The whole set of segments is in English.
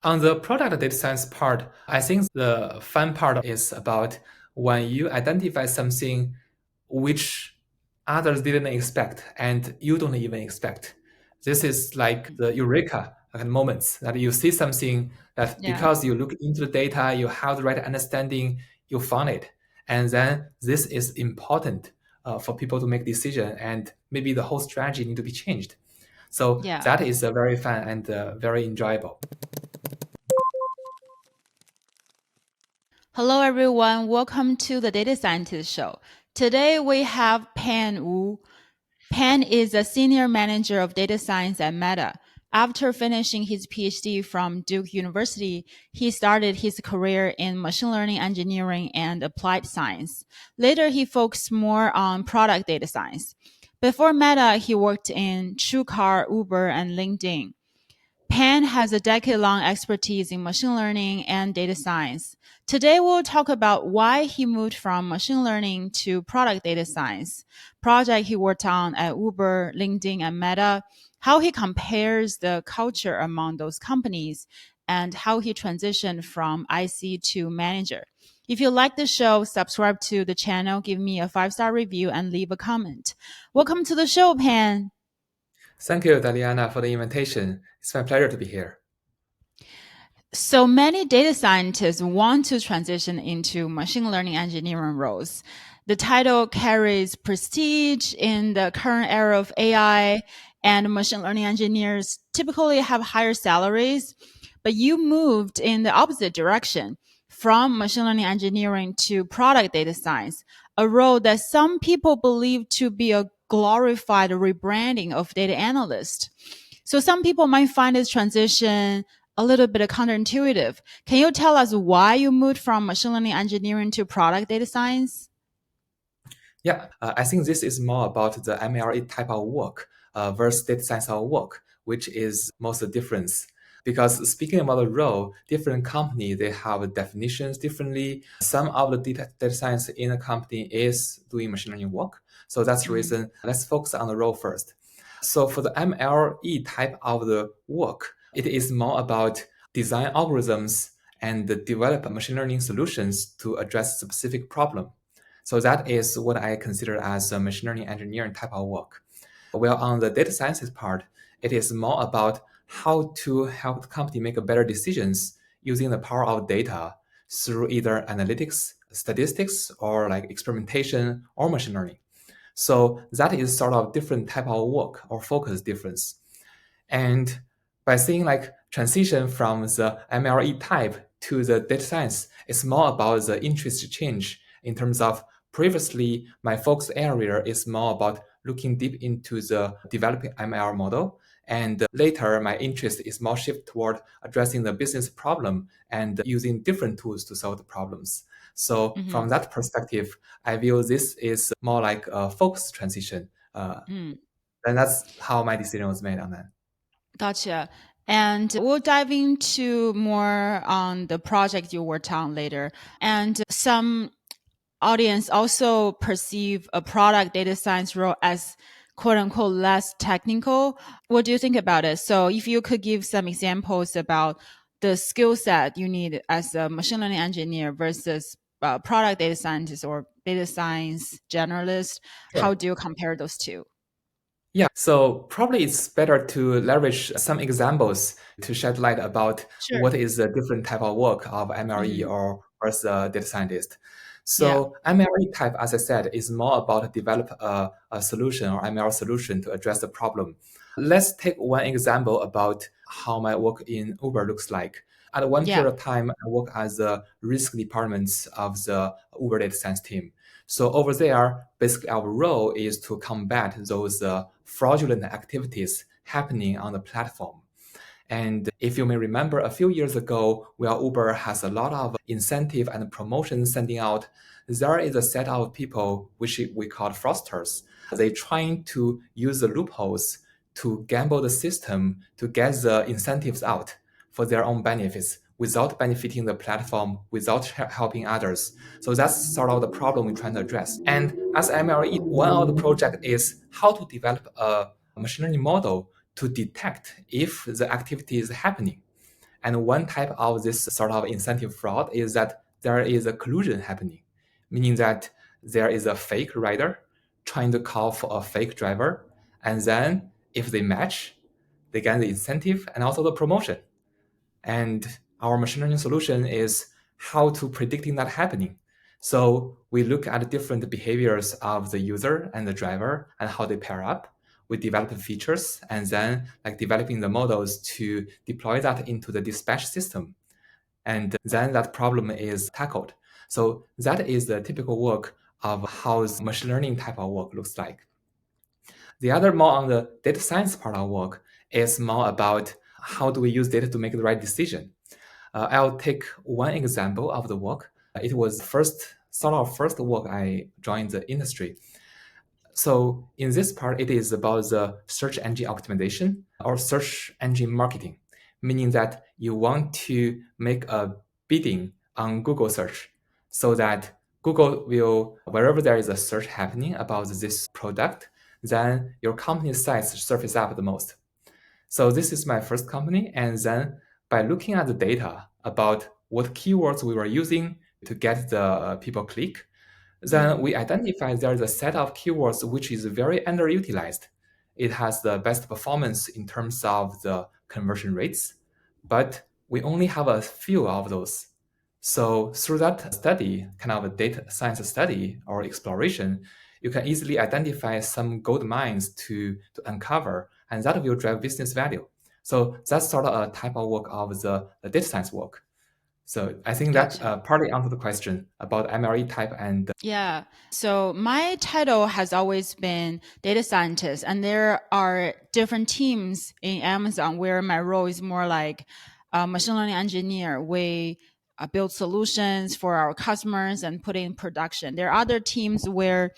On the product data science part, I think the fun part is about when you identify something which others didn't expect and you don't even expect. This is like the eureka moments that you see something that Yeah. because you look into the data, you have the right understanding, you found it. And then this is important for people to make decision and maybe the whole strategy need to be changed. So Yeah. that is very fun and very enjoyable. Hello, everyone. Welcome to the Data Scientist Show. Today we have Pan Wu. Pan is a senior manager of data science at Meta. After finishing his PhD from Duke University, he started his career in machine learning engineering and applied science. Later, he focused more on product data science. Before Meta, he worked in TrueCar, Uber, and LinkedIn. Pan has a decade-long expertise in machine learning and data science. Today, we'll talk about why he moved from machine learning to product data science, project he worked on at Uber, LinkedIn, and Meta, how he compares the culture among those companies, and how he transitioned from IC to manager. If you like the show, subscribe to the channel, give me a 5-star review, and leave a comment. Welcome to the show, Pan. Thank you, Daliana, for the invitation. It's my pleasure to be here. So many data scientists want to transition into machine learning engineering roles. The title carries prestige in the current era of AI, and machine learning engineers typically have higher salaries. But you moved in the opposite direction from machine learning engineering to product data science, a role that some people believe to be a glorified rebranding of data analyst. So some people might find this transition a little bit counterintuitive. Can you tell us why you moved from machine learning engineering to product data science? Yeah, I think this is more about the MLE type of work versus data science of work, which is most of the difference. Because speaking about the role, different company they have definitions differently. Some of the data science in a company is doing machine learning work. So that's the Mhm. reason. Let's focus on the role first. So for the MLE type of the work, it is more about design algorithms and develop machine learning solutions to address specific problem. So that is what I consider as a machine learning engineering type of work. Well, on the data sciences part, it is more about how to help the company make better decisions using the power of data through either analytics, statistics, or like experimentation or machine learning. So that is sort of different type of work or focus difference. And by seeing like transition from the MLE type to the data science, it's more about the interest change in terms of previously my focus area is more about looking deep into the developing ML model. And later, my interest is more shift toward addressing the business problem and using different tools to solve the problems. So from Mhm. that perspective, I view this is more like a focus transition. Mm. And that's how my decision was made on that. Gotcha. And we'll dive into more on the project you worked on later. And some audience also perceive a product data science role as quote unquote less technical. What do you think about it? So if you could give some examples about the skill set you need as a machine learning engineer versus product data scientist or data science generalist, how Sure. do you compare those two? Yeah, so probably it's better to leverage some examples to shed light about Sure. what is the different type of work of MLE Hmm. or as a data scientist. Yeah. So MLE type, as I said, is more about develop a solution or ML solution to address the problem. Let's take one example about how my work in Uber looks like. At one Yeah. period of time, I work as the risk department of the Uber data science team. So over there, basically our role is to combat those fraudulent activities happening on the platform. And if you may remember, a few years ago, where Uber has a lot of incentive and promotion sending out, there is a set of people which we call fraudsters. They trying to use the loopholes to gamble the system to get the incentives out for their own benefits without benefiting the platform, without helping others. So that's sort of the problem we're trying to address. And as MLE, one of the project is how to develop a machine learning model to detect if the activity is happening. And one type of this sort of incentive fraud is that there is a collusion happening, meaning that there is a fake rider trying to call for a fake driver. And then if they match, they get the incentive and also the promotion. And our machine learning solution is how to predicting that happening. So we look at different behaviors of the user and the driver and how they pair up. We develop features and then like developing the models to deploy that into the dispatch system. And then that problem is tackled. So that is the typical work of how machine learning type of work looks like. The other more on the data science part of work is more about how do we use data to make the right decision. I'll take one example of the work. It was first work I joined the industry. So in this part, it is about the search engine optimization or search engine marketing, meaning that you want to make a bidding on Google search so that Google will, wherever there is a search happening about this product, then your company's sites surface up the most. So this is my first company. And then by looking at the data about what keywords we were using to get the people click, then we identify there's a set of keywords which is very underutilized. It has the best performance in terms of the conversion rates, but we only have a few of those. So through that study, kind of a data science study or exploration, you can easily identify some gold mines to uncover, and that will drive business value. So that's sort of a type of work of the data science work. So I think that Gotcha. partly answered the question about MLE type and Yeah. So my title has always been data scientist, and there are different teams in Amazon where my role is more like a machine learning engineer. We build solutions for our customers and put in production. There are other teams where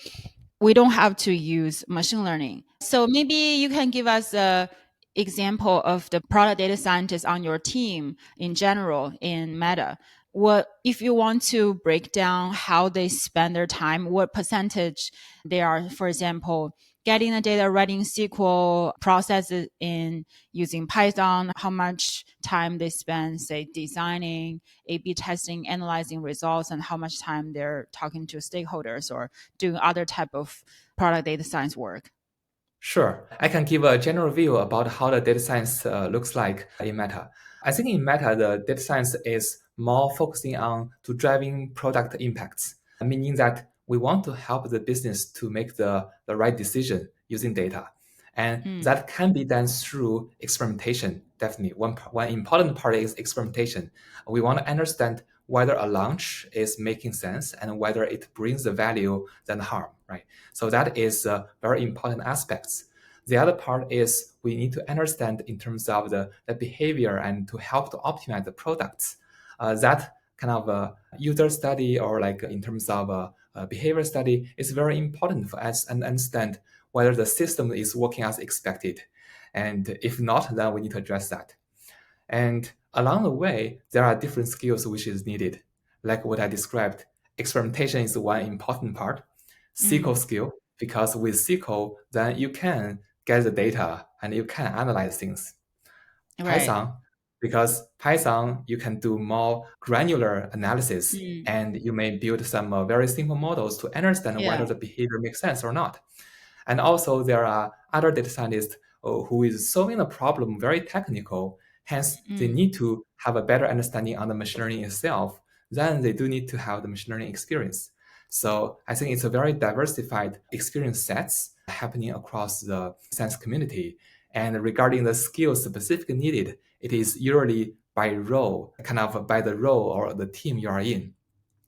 we don't have to use machine learning. So maybe you can give us a example of the product data scientists on your team in general in Meta. What if you want to break down how they spend their time, what percentage they are, for example, getting the data, writing SQL processes in using Python, how much time they spend, say, designing, A/B testing, analyzing results, and how much time they're talking to stakeholders or doing other type of product data science work. Sure. I can give a general view about how the data science looks like in Meta. I think in Meta, the data science is more focusing on to driving product impacts, meaning that we want to help the business to make the right decision using data. And Mm, that can be done through experimentation. Definitely. One important part is experimentation. We want to understand whether a launch is making sense and whether it brings the value than harm, right? So that is a very important aspects. The other part is we need to understand in terms of the behavior and to help to optimize the products. That kind of user study or like in terms of behavior study is very important for us and understand whether the system is working as expected. And if not, then we need to address that. And along the way, there are different skills which is needed. Like what I described, experimentation is one important part. SQL mm, skill, because with SQL, then you can get the data and you can analyze things. right. Python, because Python, you can do more granular analysis Mm, and you may build some very simple models to understand yeah. whether the behavior makes sense or not. And also there are other data scientists who is solving a problem very technical. Hence, they Mm, need to have a better understanding on the machine learning itself. Then they do need to have the machine learning experience. So I think it's a very diversified experience sets happening across the science community. And regarding the skills specifically needed, it is usually by role, kind of by the role or the team you are in.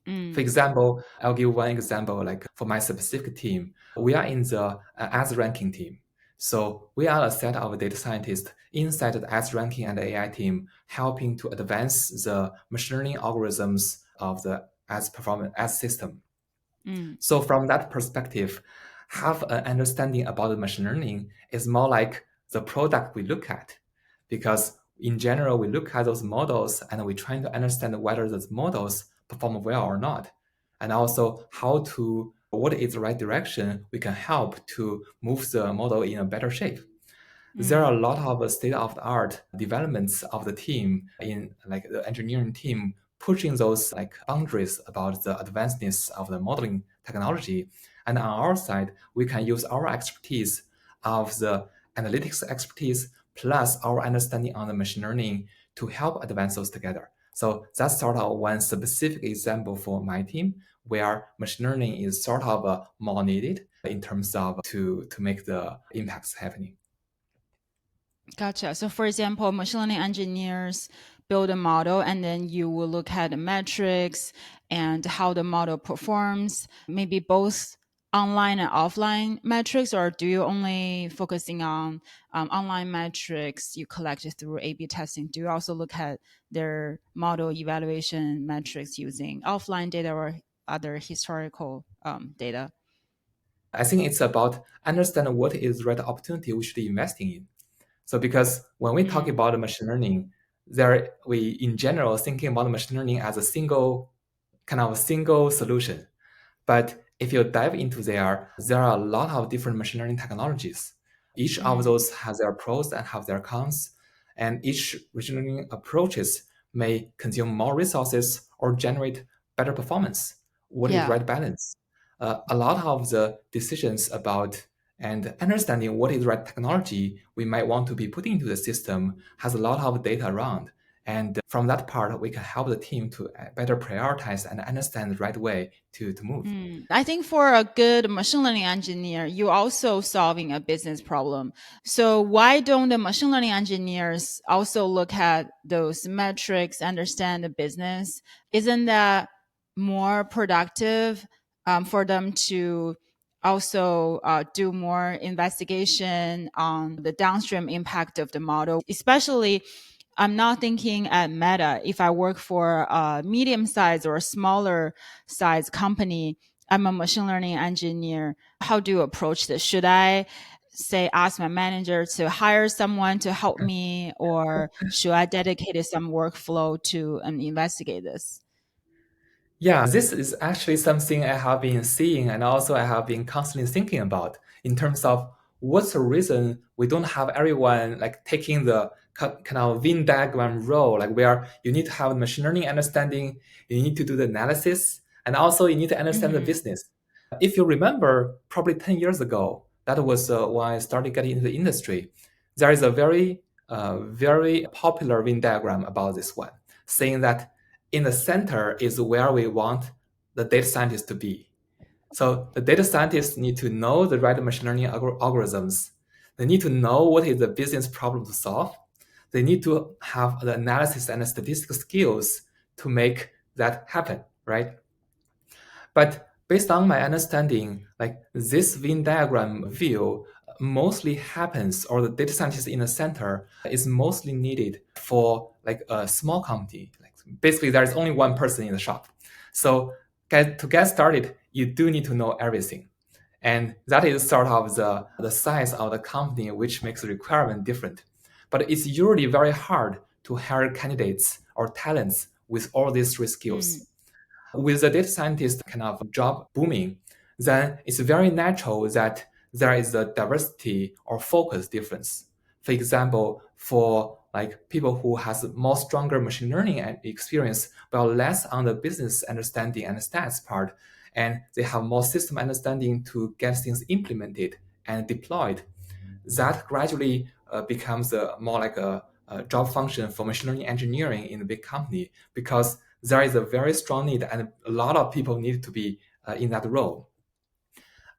For mm, example, I'll give one example. Like for my specific team, we are in the ads ranking team. So we are a set of data scientists inside the ads ranking and AI team, helping to advance the machine learning algorithms of the ads performance ads system. mm, So from that perspective, have an understanding about the machine learning is more like the product we look at, because in general we look at those models and we try to understand whether those models perform well or not, and also what is the right direction we can help to move the model in a better shape. there Mm. are a lot of state-of-the-art developments of the team in like the engineering team pushing those like boundaries about the advancedness of the modeling technology. And on our side, we can use our expertise of the analytics expertise plus our understanding on the machine learning to help advance those together. So that's sort of one specific example for my team where machine learning is sort of more needed in terms of to make the impacts happening. Gotcha. So, for example, machine learning engineers build a model, and then you will look at the metrics and how the model performs, maybe both online and offline metrics, or do you only focusing on online metrics you collect through A/B testing? Do you also look at their model evaluation metrics using offline data or other historical data? I think it's about understanding what is the right opportunity we should be investing in. So because when we talk Mm, about machine learning, there we in general thinking about machine learning as a single kind of a single solution. But if you dive into there are a lot of different machine learning technologies. Each of mm, those has their pros and have their cons, and each machine learning approaches may consume more resources or generate better performance. What is yeah. right balance? A lot of the decisions about and understanding what is right technology we might want to be putting into the system has a lot of data around. And from that part, we can help the team to better prioritize and understand the right way to move. I think for a good machine learning engineer, you're also solving a business problem. So why don't the machine learning engineers also look at those metrics, understand the business? Isn't that more productive for them to also do more investigation on the downstream impact of the model, especially I'm not thinking at Meta. If I work for a medium sized or a smaller size company, I'm a machine learning engineer. How do you approach this? Should I say ask my manager to hire someone to help me, or should I dedicate some workflow to investigate this? Yeah, this is actually something I have been seeing and also I have been constantly thinking about in terms of what's the reason we don't have everyone like taking the kind of Venn diagram role, like where you need to have machine learning understanding, you need to do the analysis, and also you need to understand the Hmm. business. If you remember, probably 10 years ago, that was when I started getting into the industry. There is a very popular Venn diagram about this one, saying that in the center is where we want the data scientist to be. So the data scientists need to know the right machine learning algorithms. They need to know what is the business problem to solve. They need to have the analysis and the statistical skills to make that happen, right? But based on my understanding, like this Venn diagram view mostly happens, or the data scientist in the center is mostly needed for like a small company. Like basically, there is only one person in the shop. So to get started, you do need to know everything. And that is sort of the size of the company, which makes the requirement different. But it's usually very hard to hire candidates or talents with all these three skills. Mm, With the data scientist kind of job booming, then it's very natural that there is a diversity or focus difference. For example, for like people who has more stronger machine learning experience, but less on the business understanding and stats part, and they have more system understanding to get things implemented and deployed, that gradually becomes more like a job function for machine learning engineering in a big company because there is a very strong need and a lot of people need to be in that role.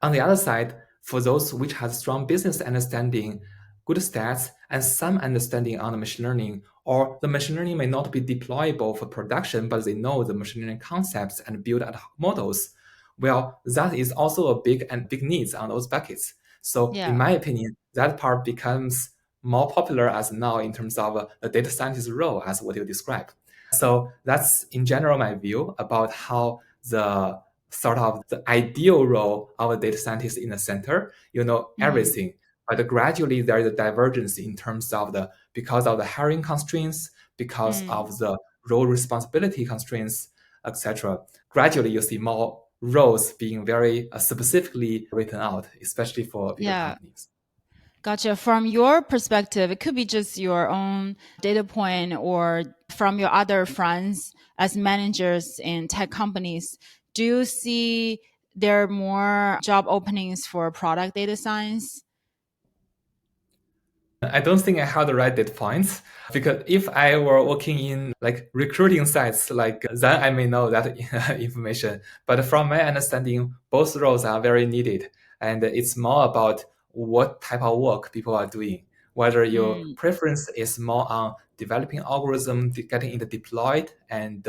On the other side, for those which has strong business understanding, good stats, and some understanding on the machine learning, or the machine learning may not be deployable for production, but they know the machine learning concepts and build ad hoc models. Well, that is also a big needs on those buckets. So in yeah. my opinion, that part becomes more popular as now in terms of the data scientist role as what you described. So that's in general my view about how the sort of the ideal role of a data scientist in the center, you know Mm, everything. But gradually there is a divergence in terms of the because of the hiring constraints, because mm. of the role responsibility constraints, etc. Gradually you see more roles being very specifically written out, especially for bigger Yeah. companies. Gotcha. From your perspective, it could be just your own data point or from your other friends as managers in tech companies. Do you see there are more job openings for product data science? I don't think I have the right data points because if I were working in like recruiting sites, like then I may know that information. But from my understanding, both roles are very needed, and it's more about what type of work people are doing. Whether your Mm, preference is more on developing algorithm, getting it deployed, and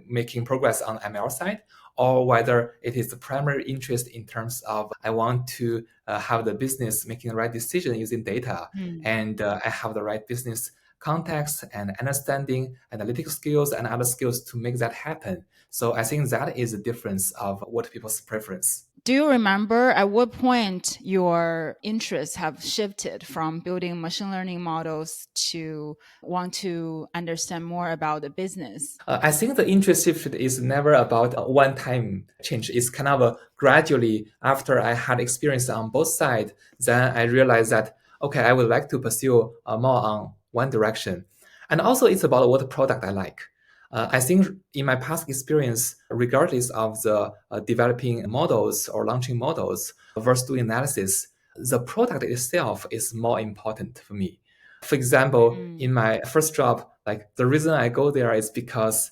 making progress on ML side, or whether it is the primary interest in terms of I want to have the business making the right decision using data, mm. and I have the right business context and understanding, analytical skills, and other skills to make that happen. So I think that is the difference of what people's preference. Do you remember at what point your interests have shifted from building machine learning models to want to understand more about the business? I think the interest shift is never about a one-time change. It's kind of a gradually after I had experience on both sides, then I realized that okay, I would like to pursue more on one direction, and also it's about what product I like. I think in my past experience, regardless of the developing models or launching models versus doing analysis, the product itself is more important for me. For example, Mm. in my first job, like the reason I go there is because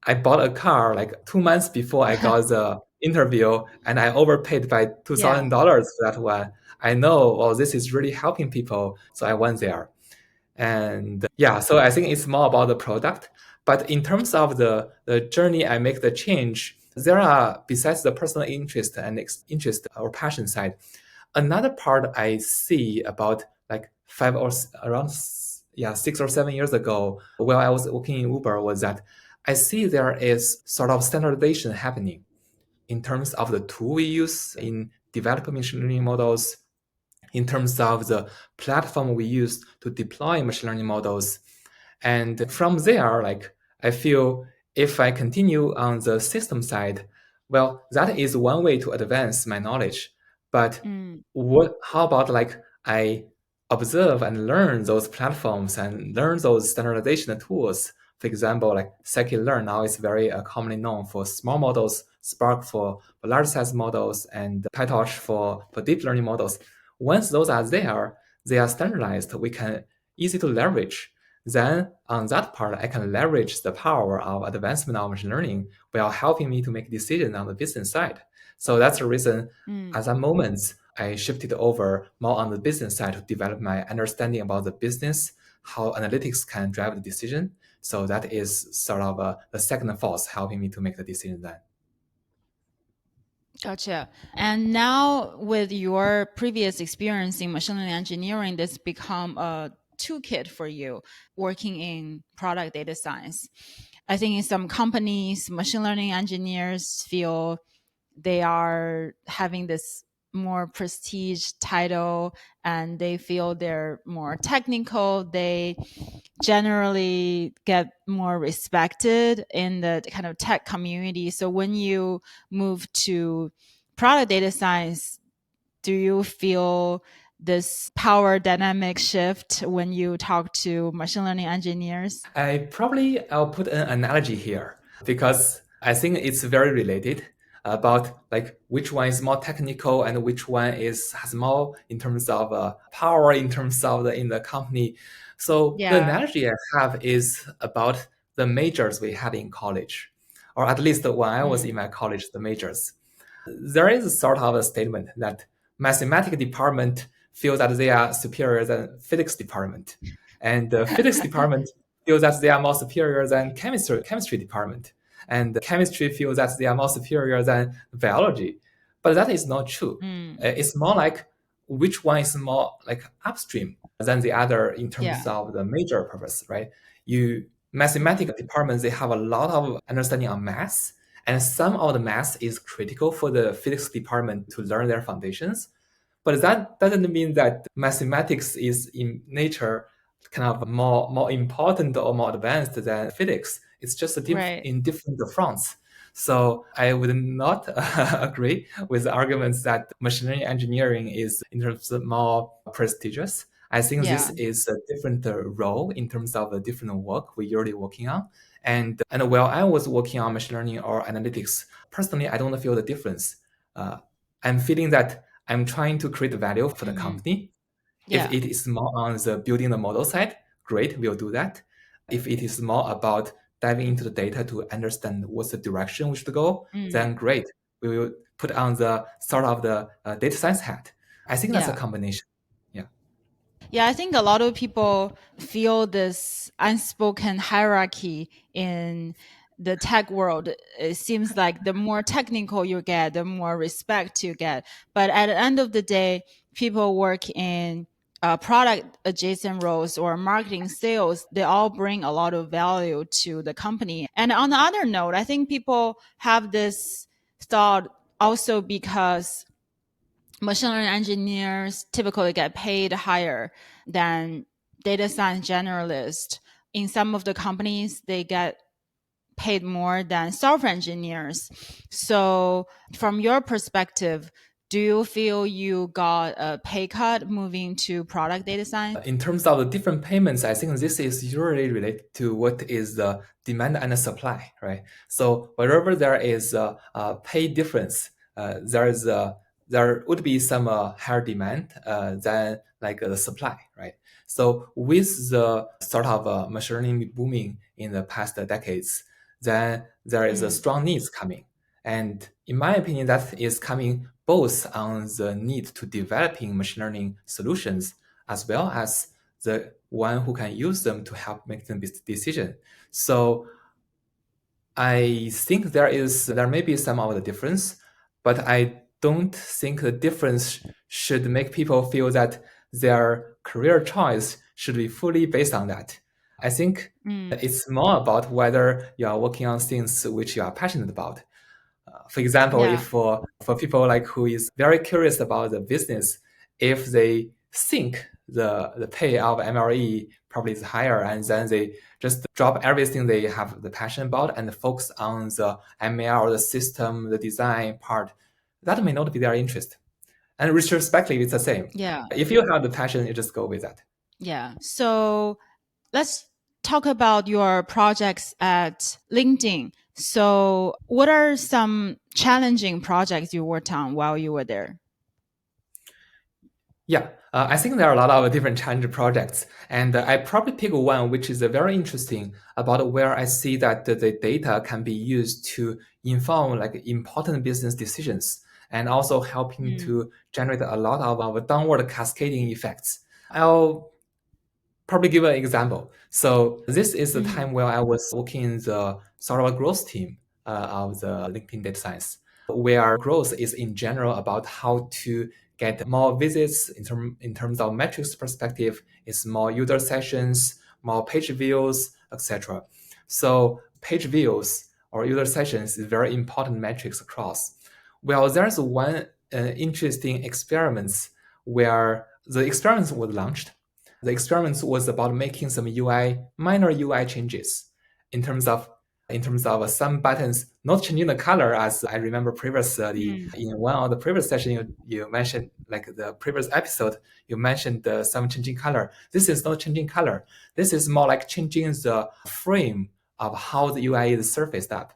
I bought a car like 2 months before I got the interview, and I overpaid by two Yeah. thousand dollars for that one. I know, well, this is really helping people, so I went there. And yeah, so I think it's more about the product. But in terms of the journey I make the change, there are, besides the personal interest and interest or passion side, another part I see about like around 6 or 7 years ago, while I was working in Uber, was that I see there is sort of standardization happening in terms of the tool we use in developing machine learning models, in terms of the platform we use to deploy machine learning models. And from there, like I feel if I continue on the system side, well, that is one way to advance my knowledge. But Mm. how about like I observe and learn those platforms and learn those standardization tools? For example, like scikit-learn now is very commonly known for small models, Spark for large size models, and PyTorch for deep learning models. Once those are there, they are standardized, we can easy to leverage. Then on that part, I can leverage the power of advancement of machine learning while helping me to make decisions on the business side. So that's the reason Mm. at that moment, I shifted over more on the business side to develop my understanding about the business, how analytics can drive the decision. So that is sort of the second force helping me to make the decision then. Gotcha. And now, with your previous experience in machine learning engineering, this become a toolkit for you working in product data science. I think in some companies, machine learning engineers feel they are having this more prestige title and they feel they're more technical. They generally get more respected in the kind of tech community. So when you move to product data science, do you feel this power dynamic shift when you talk to machine learning engineers? I'll put an analogy here because I think it's very related about like which one is more technical and which one is has more in terms of power in terms of in the company. So the Yeah. analogy I have is about the majors we had in college, or at least when I was Mm. in my college, the majors. There is sort of a statement that mathematics department feel that they are superior than physics department, and the physics department feel that they are more superior than chemistry department, and the chemistry feel that they are more superior than biology. But that is not true. Mm. It's more like which one is more like upstream than the other in terms Yeah. of the major purpose, right? You Mm. mathematical departments they have a lot of understanding on math, and some of the math is critical for the physics department to learn their foundations. But that doesn't mean that mathematics is in nature kind of more important or more advanced than physics. It's just Right. in different fronts. So I would not agree with the arguments that machine learning engineering is in terms of more prestigious. I think this Yeah. is a different role in terms of the different work we're usually working on. And while I was working on machine learning or analytics, personally, I don't feel the difference. Uh, I'm feeling that I'm trying to create value for the Hmm. company. If Yeah. it is more on the building the model side, great, we'll do that. If it is more about diving into the data to understand what's the direction we should go, Mm. then great, we will put on the sort of the data science hat. I think that's a Yeah. combination. Yeah. Yeah, I think a lot of people feel this unspoken hierarchy in the tech world. It seems like the more technical you get, the more respect you get. But at the end of the day, people work in product adjacent roles or marketing sales. They all bring a lot of value to the company. And on the other note, I think people have this thought also because machine learning engineers typically get paid higher than data science generalists. In some of the companies, they get paid more than software engineers. So, from your perspective, do you feel you got a pay cut moving to product data science? In terms of the different payments, I think this is usually related to what is the demand and the supply, right? So wherever there is a pay difference, there would be some higher demand than like the supply, right? So with the sort of machine learning booming in the past decades, then there is a Mm, strong needs coming. And in my opinion, that is coming both on the need to developing machine learning solutions as well as the one who can use them to help make the decision. So I think there may be some of the difference, but I don't think the difference should make people feel that their career choice should be fully based on that. I think mm, it's more about whether you are working on things which you are passionate about. For example, yeah. if for people like who is very curious about the business, if they think the pay of MLE probably is higher, and then they just drop everything they have the passion about and focus on the ML, the system, the design part, that may not be their interest. And retrospectively, it's the same. Yeah. If you have the passion, you just go with that. Yeah. So let's talk about your projects at LinkedIn. So, what are some challenging projects you worked on while you were there? Yeah, I think there are a lot of different challenge projects, and I probably pick one which is very interesting about where I see that the data can be used to inform like important business decisions and also helping Mm, to generate a lot of downward cascading effects. I'll probably give an example. So this is the mhm, time where I was working in the sort of growth team of the LinkedIn data science, where growth is in general about how to get more visits in terms of metrics perspective. It's more user sessions, more page views, etc. So page views or user sessions is very important metrics across. Well, there's one interesting experiment where the experiment was launched. The experiment was about making some minor UI changes in terms of some buttons not changing the color, as I remember previously mm, in one of the previous session you mentioned, like the previous episode, you mentioned some changing color. This is not changing color. This is more like changing the frame of how the UI is surfaced up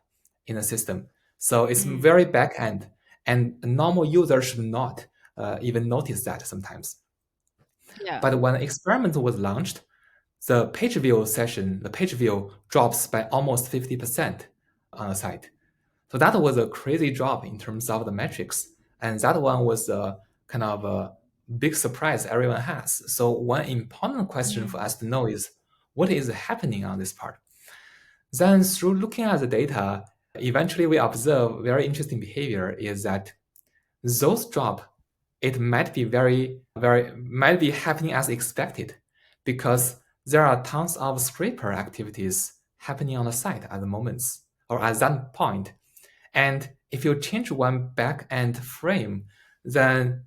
in the system. So it's mm. very back end, and a normal user should not even notice that sometimes. Yeah. But when the experiment was launched, the page view drops by almost 50% on the site. So that was a crazy drop in terms of the metrics. And that one was a kind of a big surprise everyone has. So one important question for Mm, us to know is what is happening on this part? Then through looking at the data, eventually we observe very interesting behavior is that those drop, it might be might be happening as expected because there are tons of scraper activities happening on the site at the moments or at that point. And if you change one back-end frame, then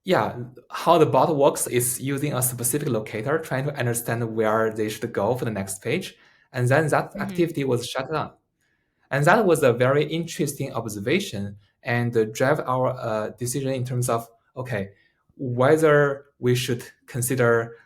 yeah, how the bot works is using a specific locator, trying to understand where they should go for the next page. And then that mhm. activity was shut down. And that was a very interesting observation and drive our decision in terms of, okay, whether we should consider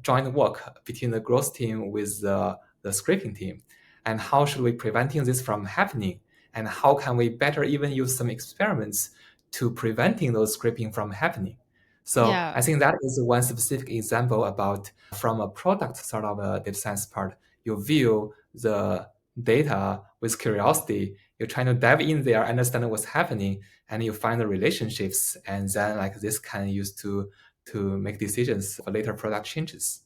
joint work between the growth team with the scraping team, and how should we preventing this from happening, and how can we better even use some experiments to preventing those scraping from happening. So Yeah. I think that is one specific example about from a product sort of a data science part. You view the data with curiosity. You're trying to dive in there, understand what's happening, and you find the relationships, and then like this can use to make decisions for later product changes.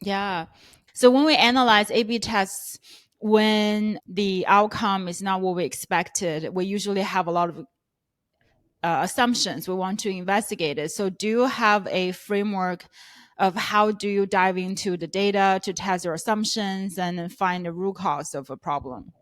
Yeah. So when we analyze A/B tests, when the outcome is not what we expected, we usually have a lot of assumptions we want to investigate it. So do you have a framework of how do you dive into the data to test your assumptions and then find the root cause of a problem?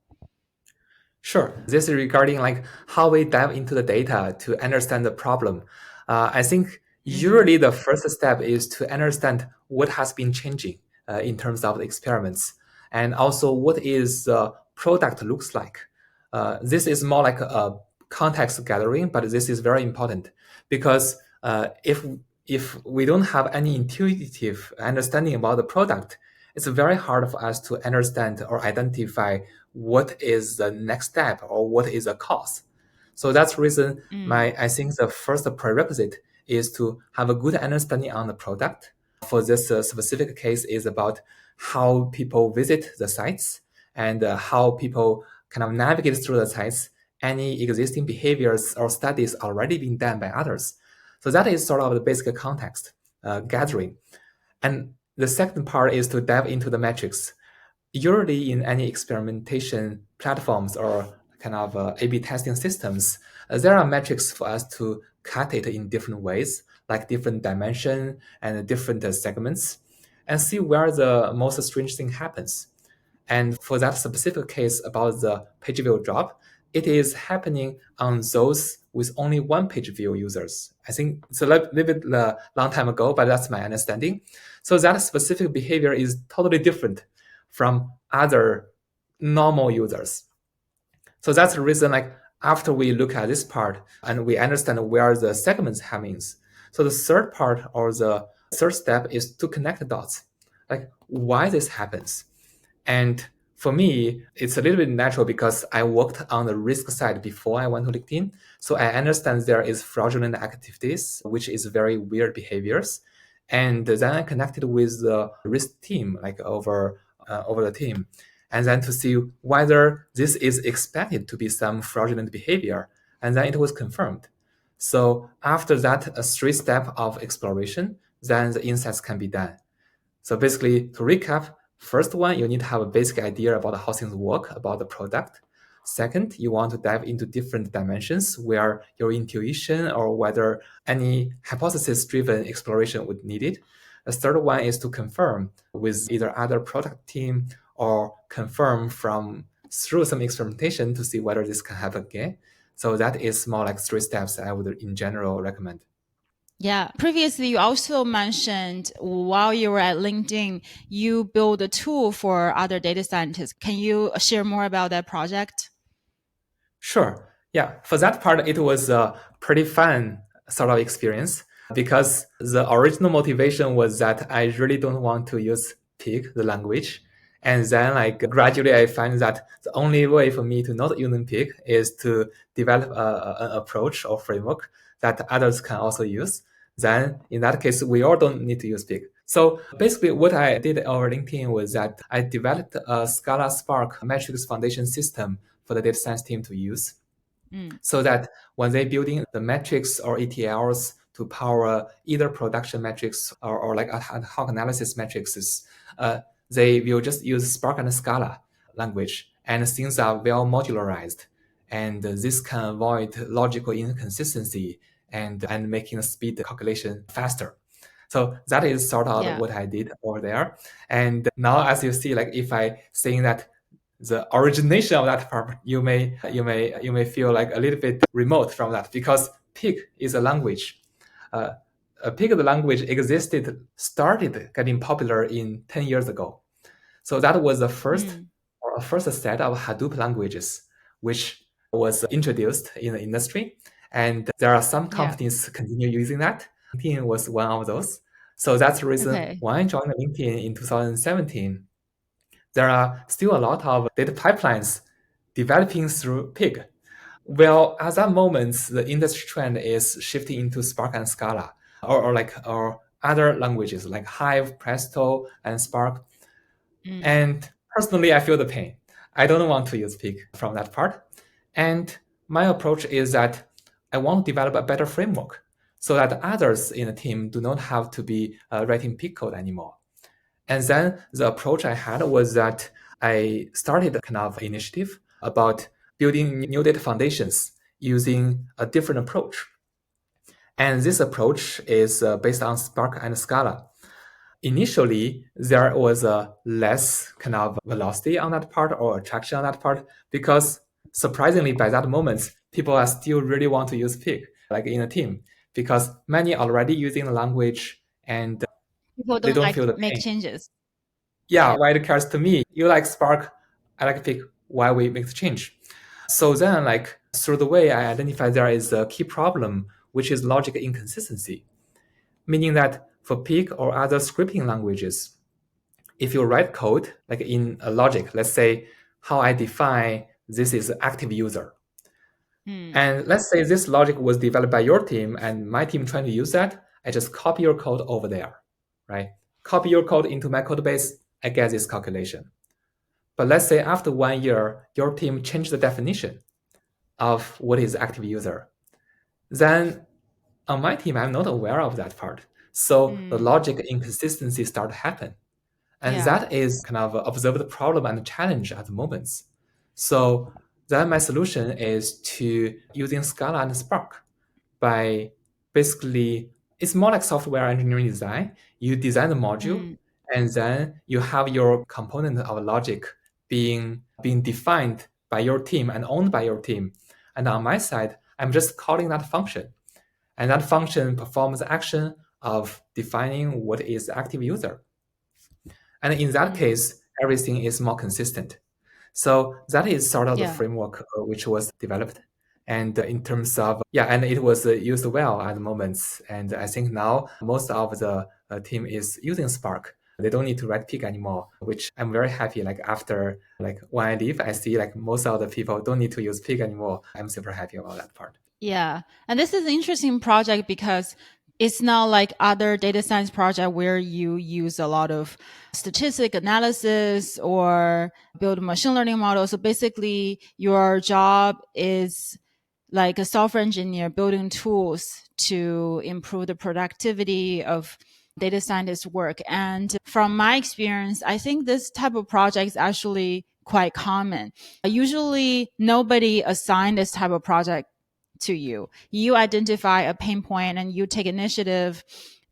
Sure. This is regarding like how we dive into the data to understand the problem. I think Mm-hmm. usually the first step is to understand what has been changing in terms of the experiments, and also what is the product looks like. This is more like a context gathering, but this is very important because if we don't have any intuitive understanding about the product, it's very hard for us to understand or identify what is the next step or what is the cause. So that's the reason Mm. I think the first prerequisite is to have a good understanding on the product. For this specific case is about how people visit the sites and how people kind of navigate through the sites, any existing behaviors or studies already being done by others. So that is sort of the basic context gathering. And the second part is to dive into the metrics. Usually in any experimentation platforms or kind of A/B testing systems, there are metrics for us to cut it in different ways, like different dimension and different segments, and see where the most strange thing happens. And for that specific case about the page view drop, it is happening on those with only one page view users. I think it's a little bit long time ago, but that's my understanding. So that specific behavior is totally different from other normal users. So that's the reason, like after we look at this part and we understand where the segments happens. So the third part or the third step is to connect the dots, like why this happens. And for me, it's a little bit natural because I worked on the risk side before I went to LinkedIn. So I understand there is fraudulent activities, which is very weird behaviors. And then I connected with the risk team, like over the team, and then to see whether this is expected to be some fraudulent behavior. And then it was confirmed. So after that, a three-step of exploration, then the insights can be done. So basically, to recap, first one, you need to have a basic idea about how things work, about the product. Second, you want to dive into different dimensions where your intuition or whether any hypothesis-driven exploration would need it. The third one is to confirm with either other product team or confirm from through some experimentation to see whether this can happen again. So that is more like three steps I would in general recommend. Yeah. Previously, you also mentioned while you were at LinkedIn, you built a tool for other data scientists. Can you share more about that project? Sure. Yeah. For that part, it was a pretty fun sort of experience because the original motivation was that I really don't want to use Pig, the language. And then like gradually I find that the only way for me to not using Pig is to develop an approach or framework that others can also use. Then in that case, we all don't need to use Pig. So basically what I did over LinkedIn was that I developed a Scala Spark metrics foundation system for the data science team to use Mm. so that when they building the metrics or ETLs to power either production metrics or like ad hoc analysis metrics, they will just use Spark and Scala language, and things are well modularized. And this can avoid logical inconsistency and making the speed calculation faster. So that is sort of Yeah. what I did over there. And now, as you see, like if I saying that the origination of that part, you may feel like a little bit remote from that because Pig is a language. Uh, a Pig the language started getting popular in 10 years ago. So that was the first Mm. or a first set of Hadoop languages. which was introduced in the industry. And there are some Yeah. companies continue using that. LinkedIn was one of those. So that's the reason Okay. when I joined LinkedIn in 2017, there are still a lot of data pipelines developing through Pig. Well, at that moment, the industry trend is shifting into Spark and Scala, or other languages like Hive, Presto, and Spark. Mm. And personally, I feel the pain. I don't want to use Pig from that part. And my approach is that I want to develop a better framework so that others in the team do not have to be writing Pig code anymore. And then the approach I had was that I started a kind of initiative about building new data foundations using a different approach. And this approach is based on Spark and Scala. Initially, there was a less kind of velocity on that part or attraction on that part because surprisingly, by that moment, people are still really want to use Pig, like in a team, because many already using the language and People they don't don't like feel the make pain. changes. Yeah, why it cares to me? You like Spark, I like Pig. Why we make the change? So then, like through the way I identify there is a key problem, which is logic inconsistency, meaning that for Pig or other scripting languages, if you write code like in a logic, let's say how I define this is active user, Mm. and let's say this logic was developed by your team and my team trying to use that, I just copy your code over there, right? Copy your code into my code base, I get this calculation. But let's say after 1 year, your team changed the definition of what is active user. Then on my team, I'm not aware of that part. So the Mm. logic inconsistency start to happen. And Yeah. that is kind of observed problem and challenge at the moment. So then my solution is to using Scala and Spark by basically, it's more like software engineering design. You design the module Mm. and then you have your component of logic being defined by your team and owned by your team. And on my side, I'm just calling that function. And that function performs the action of defining what is the active user. And in that Mm. case, everything is more consistent. So that is sort of the Yeah. framework which was developed. And in terms of, yeah, and it was used well at the moment. And I think now most of the team is using Spark. They don't need to write Pig anymore, which I'm very happy. Like after, like when I leave, I see like most of the people don't need to use Pig anymore. I'm super happy about that part. Yeah. And this is an interesting project because it's not like other data science project where you use a lot of statistic analysis or build a machine learning model. So basically your job is like a software engineer building tools to improve the productivity of data scientist work. And from my experience, I think this type of project is actually quite common. Usually nobody assigned this type of project to you. You identify a pain point and you take initiative,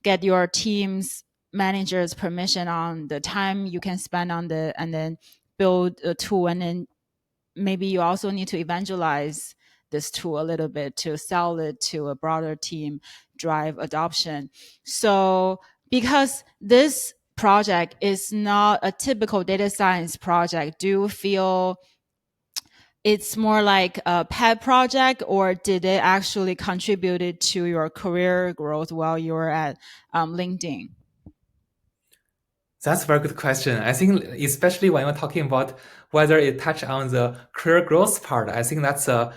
get your team's managers permission on the time you can spend on the, and then build a tool. And then maybe you also need to evangelize this tool a little bit to sell it to a broader team, drive adoption. So because this project is not a typical data science project, do you feel it's more like a pet project, or did it actually contributed to your career growth while you were at LinkedIn? That's a very good question. I think especially when you're talking about whether it touch on the career growth part, I think that's a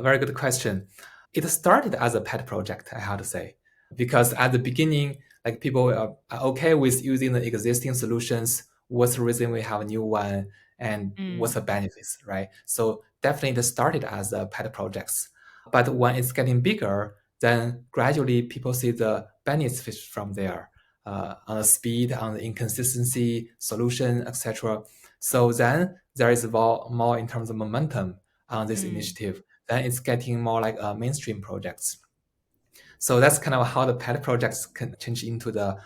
very good question. It started as a pet project, I have to say, because at the beginning, like people are okay with using the existing solutions. What's the reason we have a new one, and what's Mm. the benefits, right? So definitely it started as a pet projects, but when it's getting bigger, then gradually people see the benefits from there on the speed, on the inconsistency, solution, etc. So then there is more in terms of momentum on this Mm. initiative. Then it's getting more like mainstream projects. So that's kind of how the pet projects can change into the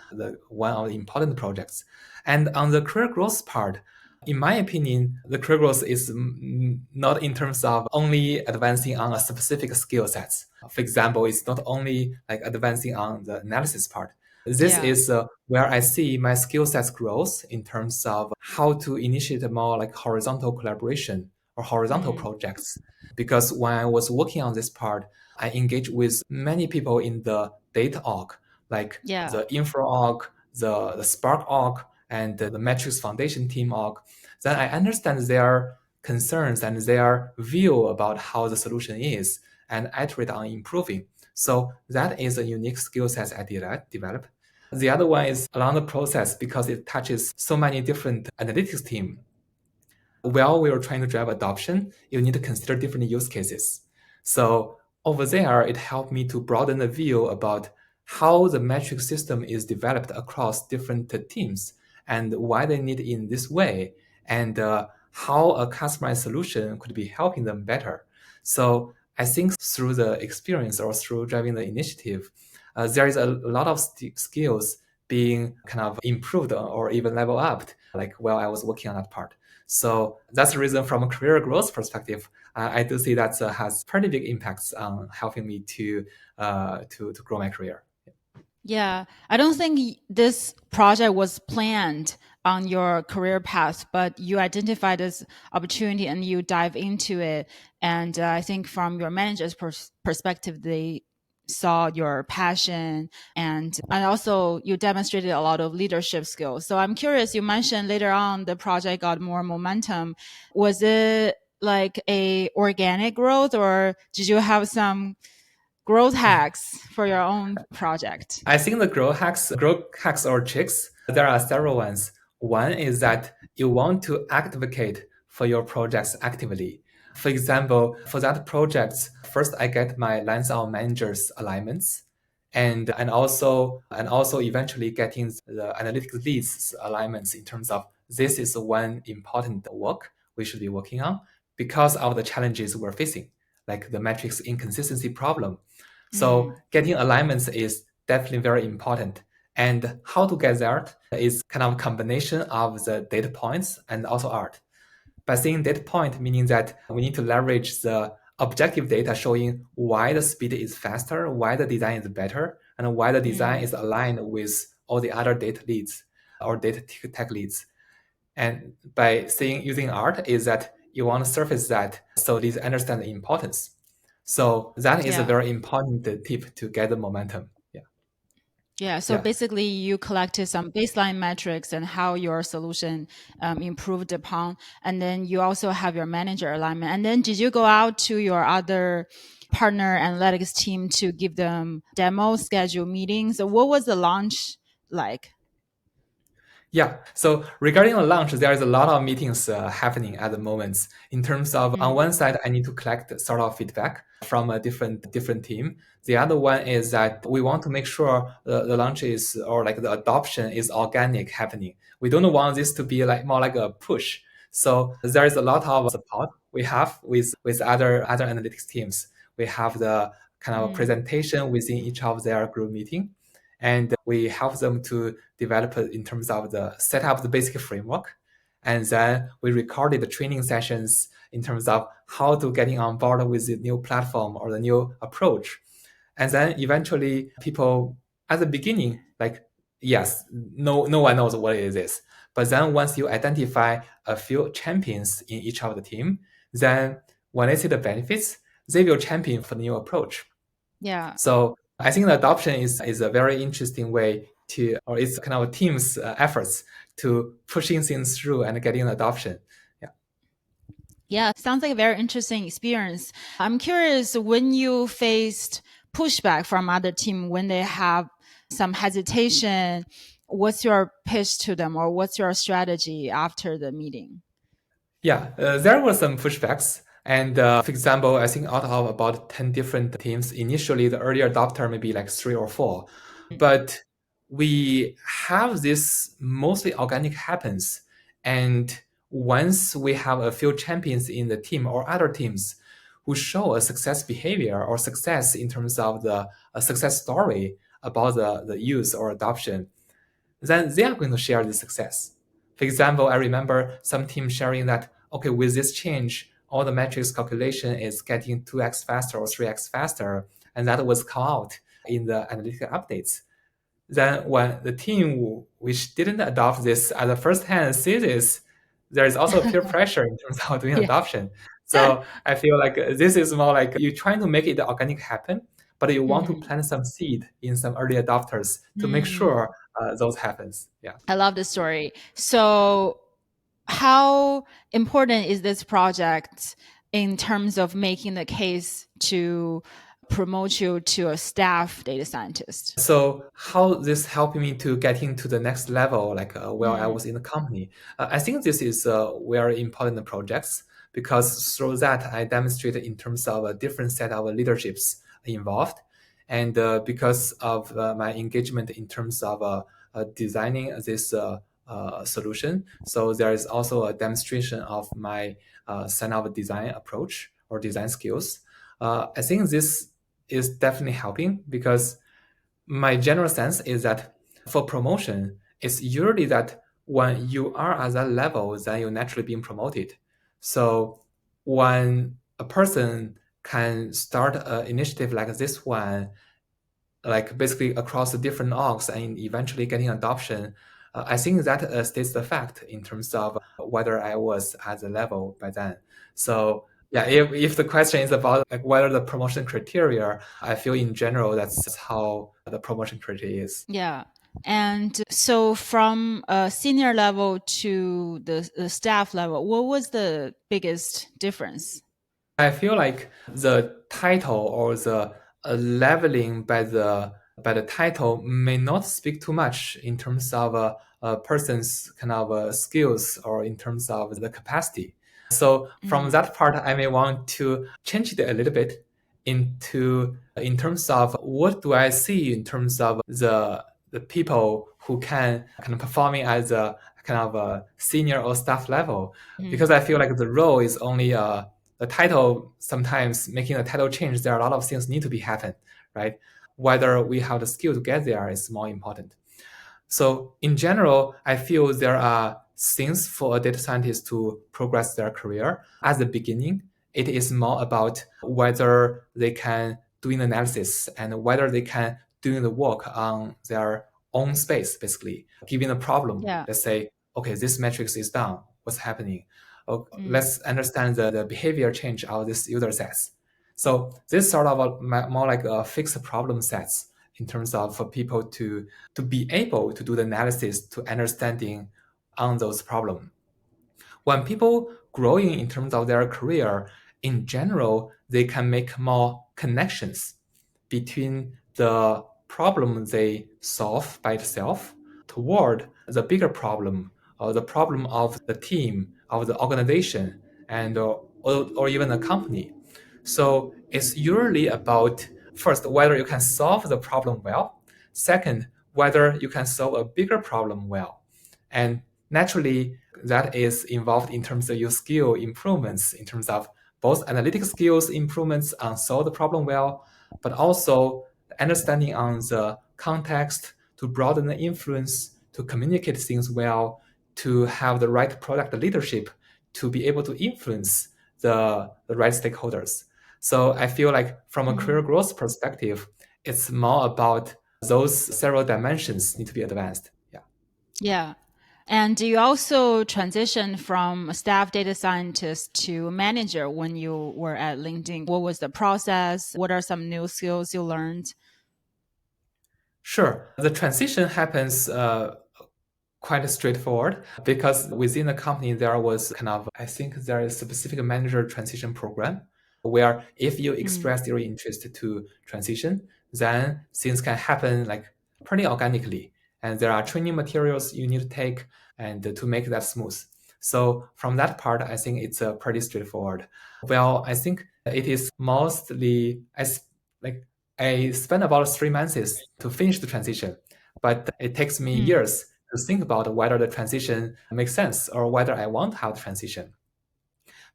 one of the important projects. And on the career growth part, in my opinion, the career growth is not in terms of only advancing on a specific skill sets. For example, it's not only like advancing on the analysis part. This Yeah. is where I see my skill sets growth in terms of how to initiate more like horizontal collaboration or horizontal Mm. projects. Because when I was working on this part, I engaged with many people in the data org, like Yeah. the infra org, the Spark org, and the Metrics Foundation team org. Then I understand their concerns and their view about how the solution is and iterate on improving. So that is a unique skill set I develop. The other one is along the process because it touches so many different analytics teams. While we are trying to drive adoption, you need to consider different use cases. So over there, it helped me to broaden the view about how the metric system is developed across different teams and why they need it in this way, and how a customized solution could be helping them better. So I think through the experience or through driving the initiative, there is a lot of skills being kind of improved or even level up, like while I was working on that part. So that's the reason from a career growth perspective, I do see that has pretty big impacts on helping me to grow my career. Yeah, I don't think this project was planned on your career path, but you identified this opportunity and you dive into it. And I think from your manager's perspective, they saw your passion and also you demonstrated a lot of leadership skills. So I'm curious, you mentioned later on the project got more momentum. Was it like a organic growth or did you have some growth hacks for your own project? I think the growth hacks or tricks, there are several ones. One is that you want to advocate for your projects actively. For example, for that project, first I get my liaison managers alignments and also eventually getting the analytics leads alignments in terms of this is one important work we should be working on because of the challenges we're facing, like the metrics inconsistency problem. So Mm, getting alignments is definitely very important. And how to get there is kind of a combination of the data points and also art. By saying data point, meaning that we need to leverage the objective data showing why the speed is faster, why the design is better, and why the design mm, is aligned with all the other data leads or data tech leads. And by saying using art is that you want to surface that so these understand the importance. So that is a yeah. very important tip to get the momentum. Yeah. Yeah. So Yeah. basically, you collected some baseline metrics and how your solution improved upon. And then you also have your manager alignment. And then did you go out to your other partner analytics team to give them demo schedule meetings? So what was the launch like? Yeah. So regarding the launch, there is a lot of meetings happening at the moment. In terms of, on Mm, one side, I need to collect sort of feedback from a different team. The other one is that we want to make sure the launch is or like the adoption is organic happening. We don't want this to be like more like a push. So there is a lot of support we have with other analytics teams. We have the kind of mm, presentation within each of their group meeting, and we help them to develop in terms of the set up the basic framework. And then we recorded the training sessions in terms of how to getting on board with the new platform or the new approach. And then eventually people at the beginning, like, yes, no one knows what it is. But then once you identify a few champions in each of the team, then when they see the benefits, they will champion for the new approach. yeah. So I think the adoption is a very interesting way to, or it's kind of a team's efforts to pushing things through and getting adoption. Yeah. Yeah, sounds like a very interesting experience. I'm curious when you faced pushback from other team when they have some hesitation, what's your pitch to them or what's your strategy after the meeting? Yeah, there were some pushbacks. And for example, I think out of about 10 different teams, initially the early adopter maybe like three or four. But we have this mostly organic happens. And once we have a few champions in the team or other teams who show a success behavior or success in terms of the a success story about the use or adoption, then they are going to share the success. For example, I remember some team sharing that, okay, with this change, all the metrics calculation is getting 2x faster or 3x faster, and that was called out in the analytical updates. Then when the team which didn't adopt this as a first-hand see this, there is also peer pressure in terms of doing adoption. So I feel like this is more like you're trying to make it organic happen, but you want to Mhm. plant some seed in some early adopters to make Mm. sure those happens. Yeah. I love the story. So, how important is this project in terms of making the case to promote you to a staff data scientist? So how this helped me to get into the next level, like while I Mm. was in the company, I think this is very important projects because through that I demonstrated in terms of a different set of leaderships involved, and because of my engagement in terms of designing this solution, so there is also a demonstration of my kind of design approach or design skills. I think this is definitely helping because my general sense is that for promotion, it's usually that when you are at that level, then you're naturally being promoted. So when a person can start an initiative like this one, like basically across the different orgs and eventually getting adoption, I think that states the fact in terms of whether I was at the level by then. So yeah, if the question is about like whether the promotion criteria, I feel in general that's how the promotion criteria is. Yeah. And so, from a senior level to the staff level, what was the biggest difference? I feel like the title or the leveling by the title may not speak too much in terms of a person's kind of skills or in terms of the capacity. So from Mm. that part, I may want to change it a little bit into in terms of what do I see in terms of the people who can kind of performing as a kind of a senior or staff level, because Mm. I feel like the role is only the title. Sometimes making a title change, there are a lot of things need to be happen, right? Whether we have the skill to get there is more important. So in general, I feel there are things for a data scientist to progress their career. At the beginning, it is more about whether they can do an analysis and whether they can do the work on their own space, basically. Given a problem, Yeah. let's say, okay, this metrics is down. What's happening? Oh, Mm. let's understand the behavior change of this user sets. So this sort of more like a fixed problem sets in terms of for people to be able to do the analysis to understanding on those problems. When people growing in terms of their career, in general, they can make more connections between the problem they solve by itself toward the bigger problem or the problem of the team, of the organization, and or even a company. So it's usually about first whether you can solve the problem well, second whether you can solve a bigger problem well, and naturally that is involved in terms of your skill improvements in terms of both analytic skills improvements on solve the problem well, but also understanding on the context to broaden the influence, to communicate things well, to have the right product leadership, to be able to influence the right stakeholders. So I feel like from a career Mhm. growth perspective, it's more about those several dimensions need to be advanced. Yeah. Yeah. And do you also transition from a staff data scientist to manager when you were at LinkedIn? What was the process? What are some new skills you learned? Sure. The transition happens quite straightforward because within the company there was kind of I think there is a specific manager transition program where if you Mm. express your interest to transition, then things can happen like pretty organically. And there are training materials you need to take and to make that smooth. So from that part, I think it's pretty straightforward. Well, I think it is mostly like I spent about 3 months to finish the transition, but it takes me Mm. years to think about whether the transition makes sense or whether I want to have the transition.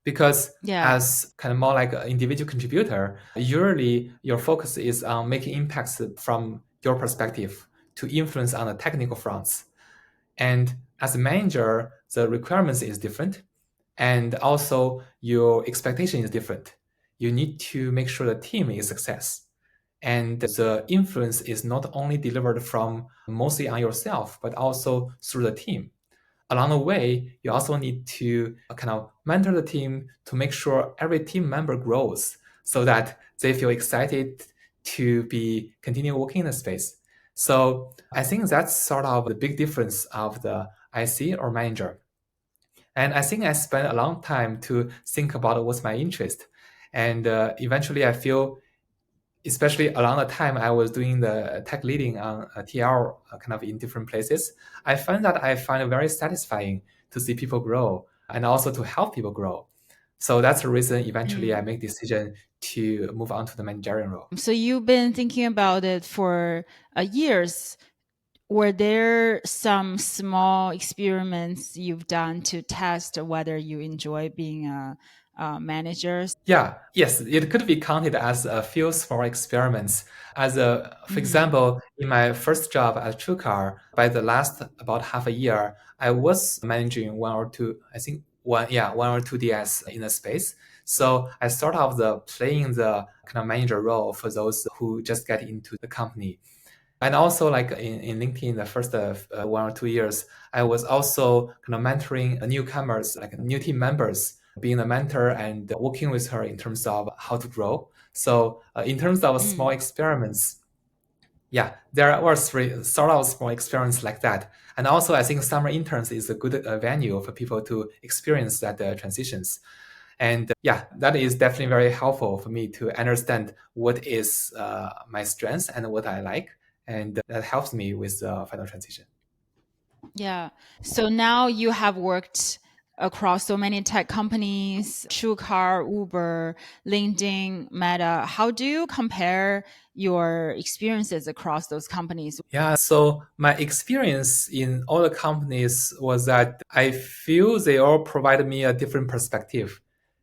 Because Yeah. as kind of more like an individual contributor, usually your focus is on making impacts from your perspective to influence on the technical fronts. And as a manager, the requirements is different. And also your expectation is different. You need to make sure the team is a success. And the influence is not only delivered from mostly on yourself, but also through the team. along the way, you also need to kind of mentor the team to make sure every team member grows so that they feel excited to be continue working in the space. So I think that's sort of the big difference of the IC or manager. And I think I spent a long time to think about what's my interest. And eventually I feel, especially along the time I was doing the tech leading on TL kind of in different places, I found that I find it very satisfying to see people grow and also to help people grow. So that's the reason eventually I Mm. make decision to move on to the managerial role. So you've been thinking about it for years. Were there some small experiments you've done to test whether you enjoy being a manager? Yeah, yes, it could be counted as a few small experiments. For Mm, example, in my first job at TrueCar, by the last about half a year, I was managing one or two, I think one or two DS in the space. So I sort of playing the kind of manager role for those who just get into the company. And also, like in LinkedIn, the first 1 or 2 years, I was also kind of mentoring newcomers, like new team members, being a mentor and working with her in terms of how to grow. So, in terms of small mm. experiments, yeah, there were three sort of small experiments like that. And also, I think summer interns is a good venue for people to experience that transitions. And yeah, that is definitely very helpful for me to understand what is my strengths and what I like. And that helps me with the final transition. Yeah. So now you have worked across so many tech companies, TrueCar, Uber, LinkedIn, Meta. How do you compare your experiences across those companies? Yeah, so my experience in all the companies was that I feel they all provided me a different perspective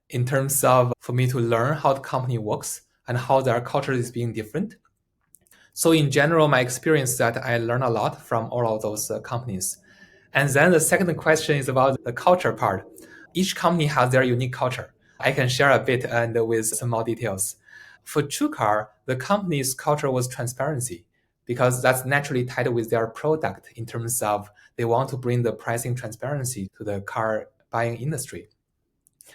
in terms of for me to learn how the company works and how their culture is being different. So in general, my experience that I learned a lot from all of those companies. And then the second question is about the culture part. Each company has their unique culture. I can share a bit and with some more details. For TrueCar, the company's culture was transparency because that's naturally tied with their product in terms of they want to bring the pricing transparency to the car buying industry.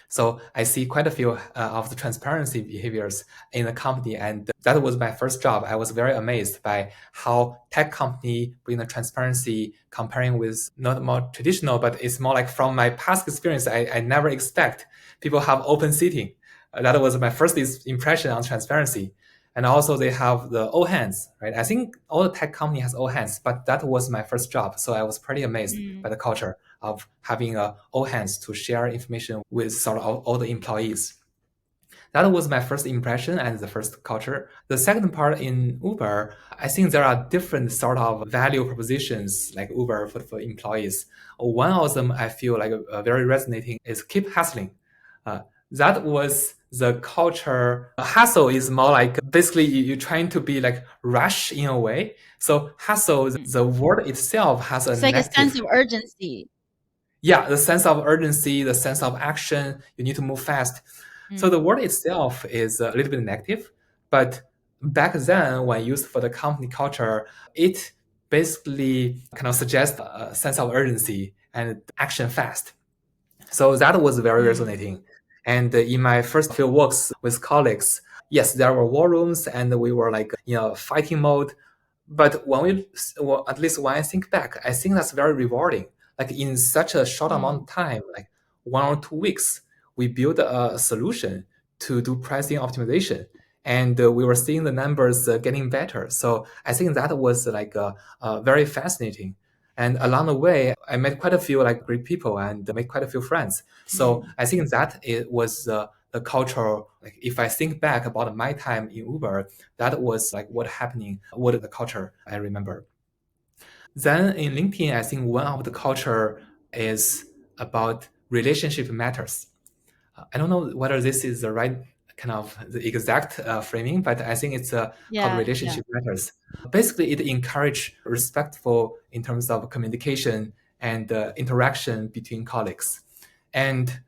So I see quite a few of the transparency behaviors in the company, and that was my first job. I was very amazed by how tech company bring the transparency comparing with not more traditional, but it's more like from my past experience. I never expect people have open seating. That was my first impression on transparency. And also they have the all hands, right? I think all the tech company has all hands, but that was my first job. So I was pretty amazed by Mm, the culture of having all hands to share information with sort of all the employees. That was my first impression and the first culture. The second part in Uber, I think there are different sort of value propositions like Uber for employees. One of them I feel like very resonating is keep hustling. Uh, that was the culture. Hustle is more like basically you're trying to be like rush in a way. So hustle, mm. the word itself has a It's like a sense negative, of urgency. yeah, the sense of urgency, the sense of action, you need to move fast. So the Mm, word itself is a little bit negative, but back then when used for the company culture, it basically kind of suggests a sense of urgency and action fast. So that was very mm, resonating. And in my first few works with colleagues, yes, there were war rooms and we were like, fighting mode. But well, at least when I think back, I think that's very rewarding. Like in such a short amount mm, of time, like 1 or 2 weeks, we built a solution to do pricing optimization. And we were seeing the numbers getting better. So I think that was like very fascinating. And along the way, I met quite a few like great people and made quite a few friends. So mm, I think that it was the culture. Like if I think back about my time in Uber, that was like what happening, what the culture I remember. Then in LinkedIn, I think one of the culture is about relationship matters. I don't know whether this is the right kind of the exact framing, but I think it's called yeah, yeah. relationship matters. Basically, it encourage respectful in terms of communication and interaction between colleagues. And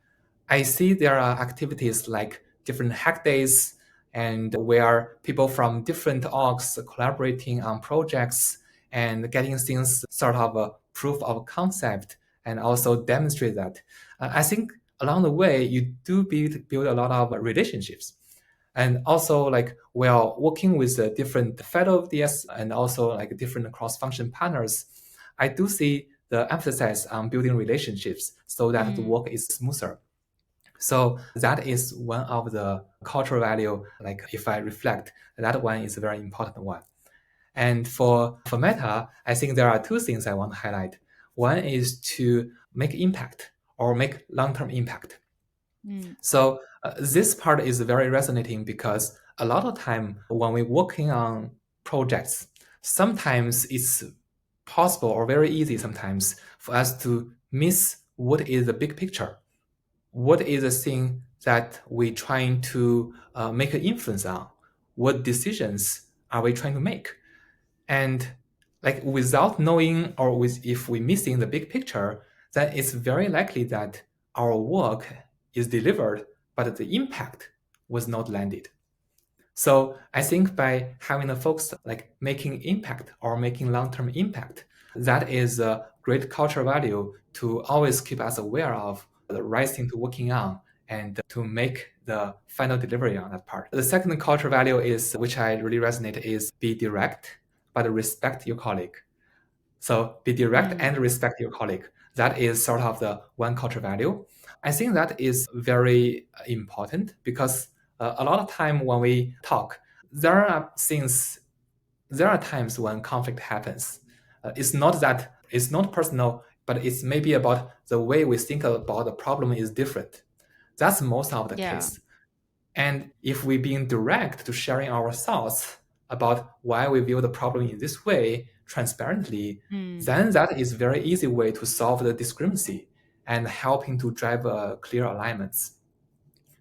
I see there are activities like different hack days and where people from different orgs collaborating on projects and getting things sort of a proof of concept and also demonstrate that. I think along the way, you do build a lot of relationships. And also, like, while working with different fellow DS and also like different cross-function partners, I do see the emphasis on building relationships so that the work is smoother. So that is one of the cultural value. Like, if I reflect, that one is a very important one. And for Meta, I think there are two things I want to highlight. One is to make impact or make long-term impact. So this part is very resonating because a lot of time when we're working on projects, sometimes it's possible or very easy sometimes for us to miss what is the big picture. What is the thing that we're trying to make an influence on? What decisions are we trying to make? And like without knowing or if we're missing the big picture, then it's very likely that our work is delivered, but the impact was not landed. So I think by having a focus like making impact or making long-term impact, that is a great cultural value to always keep us aware of the right thing to working on and to make the final delivery on that part. The second cultural value is, which I really resonate, is be direct, but respect your colleague. So be direct and respect your colleague. That is sort of the one cultural value. I think that is very important because a lot of time when we talk, there are things, there are times when conflict happens. It's not that it's not personal, but it's maybe about the way we think about the problem is different. That's most of the case. And if we're being direct to sharing our thoughts about why we view the problem in this way transparently, then that is very easy way to solve the discrepancy and helping to drive clear alignments.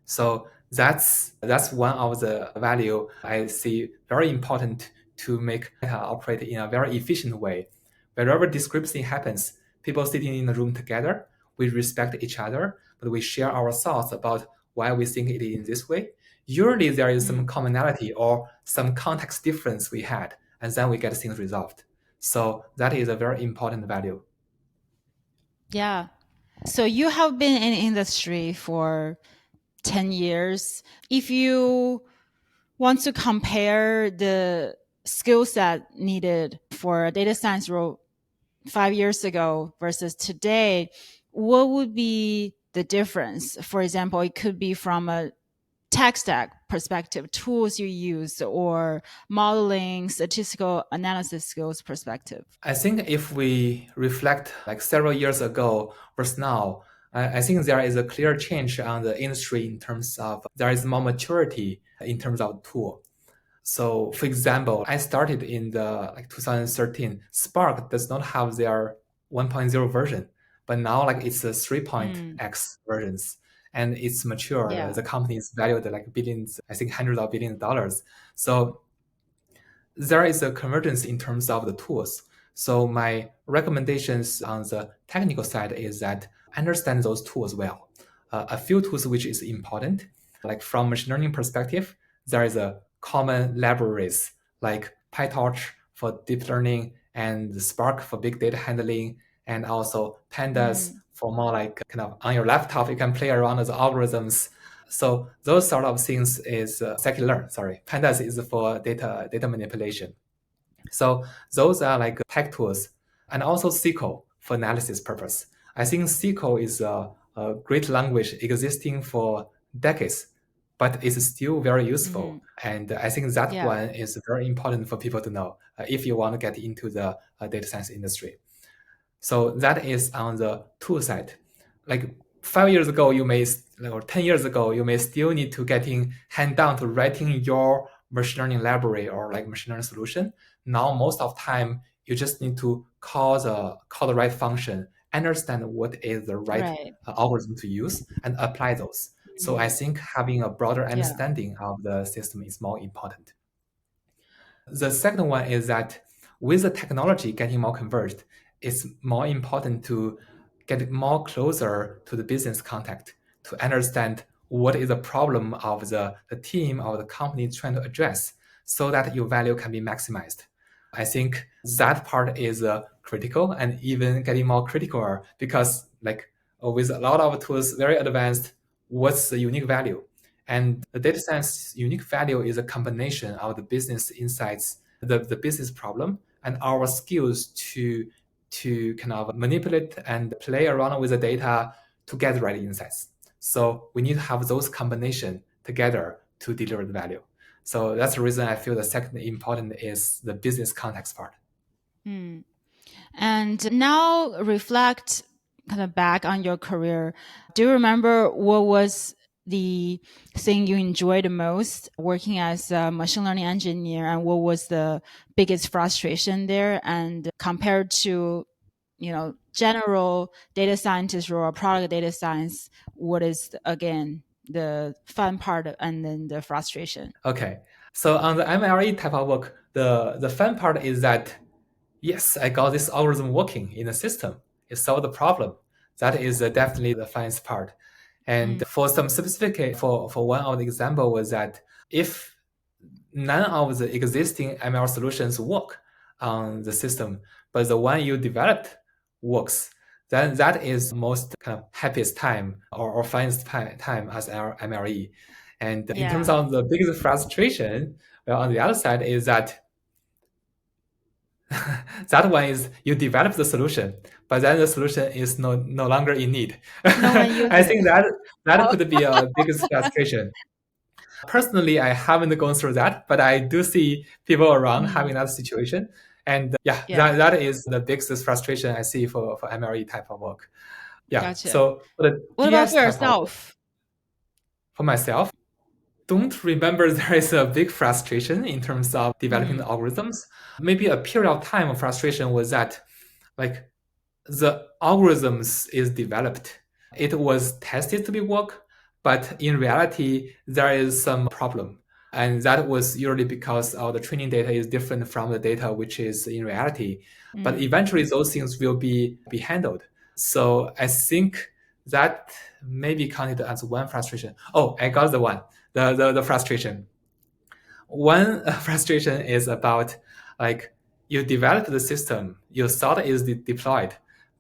So that's one of the value I see very important to make Meta operate in a very efficient way. Wherever discrepancy happens, people sitting in the room together, we respect each other, but we share our thoughts about why we think it is in this way. Usually there is some commonality or some context difference we had, and then we get things resolved. So that is a very important value. Yeah. So you have been in industry for 10 years. If you want to compare the skill set needed for a data science role 5 years ago versus today, what would be the difference? For example, it could be from a tech stack perspective, tools you use, or modeling, statistical analysis skills perspective. I think if we reflect like several years ago versus now, I think there is a clear change on the industry in terms of there is more maturity in terms of tool. So for example, I started in the like 2013. Spark does not have their 1.0 version, but now like it's a 3.x versions and it's mature. Yeah. The company is valued like billions, I think hundreds of billions of dollars. So there is a convergence in terms of the tools. So my recommendations on the technical side is that understand those tools well. A few tools which is important, like from machine learning perspective, there is a common libraries like PyTorch for deep learning and Spark for big data handling, and also Pandas for more like kind of on your laptop, you can play around with the algorithms. So those sort of things is scikit-learn. Sorry, Pandas is for data manipulation. So those are like tech tools, and also SQL for analysis purpose. I think SQL is a great language existing for decades, but it's still very useful. And I think that one is very important for people to know if you want to get into the data science industry. So that is on the tool side. Like 5 years ago, or 10 years ago, you may still need to getting hand down to writing your machine learning library or like machine learning solution. Now, most of the time, you just need to call the right function, understand what is the right algorithm to use, and apply those. So I think having a broader understanding of the system is more important. The second one is that with the technology getting more converged, it's more important to get more closer to the business contact to understand what is the problem of the team or the company trying to address so that your value can be maximized. I think that part is critical and even getting more critical because with a lot of tools very advanced, what's the unique value? And the data science unique value is a combination of the business insights, the business problem, and our skills to kind of manipulate and play around with the data to get the right insights. So we need to have those combination together to deliver the value. So that's the reason I feel the second important is the business context part. Mm. And now reflect kind of back on your career. Do you remember what was the thing you enjoyed the most working as a machine learning engineer, and what was the biggest frustration there? And compared to, general data scientist or product data science, what is again the fun part and then the frustration? Okay. So on the MLE type of work, the fun part is that yes, I got this algorithm working in the system. It solved the problem. That is definitely the funnest part. And for some specific, for one of the example was that if none of the existing ML solutions work on the system, but the one you developed works, then that is most kind of happiest time or funnest time as our MLE. And in terms Yeah. of the biggest frustration, well, on the other side is that that one is you develop the solution, but then the solution is no longer in need. No one uses I think it. that Oh. could be a biggest frustration. Personally, I haven't gone through that, but I do see people around having Mm. that situation. And yeah, Yeah. that is the biggest frustration I see for MLE type of work. Yeah. Gotcha. So for the What about DS for type of work, yourself? for myself, don't remember there is a big frustration in terms of developing the Mm. algorithms. Maybe a period of time of frustration was that like the algorithms is developed. It was tested to be work, but in reality, there is some problem. And that was usually because the training data is different from the data which is in reality. But Mm. eventually those things will be handled. So I think that maybe counted as one frustration. Oh, I got the one. The frustration. One frustration is about like you develop the system, you thought it is deployed,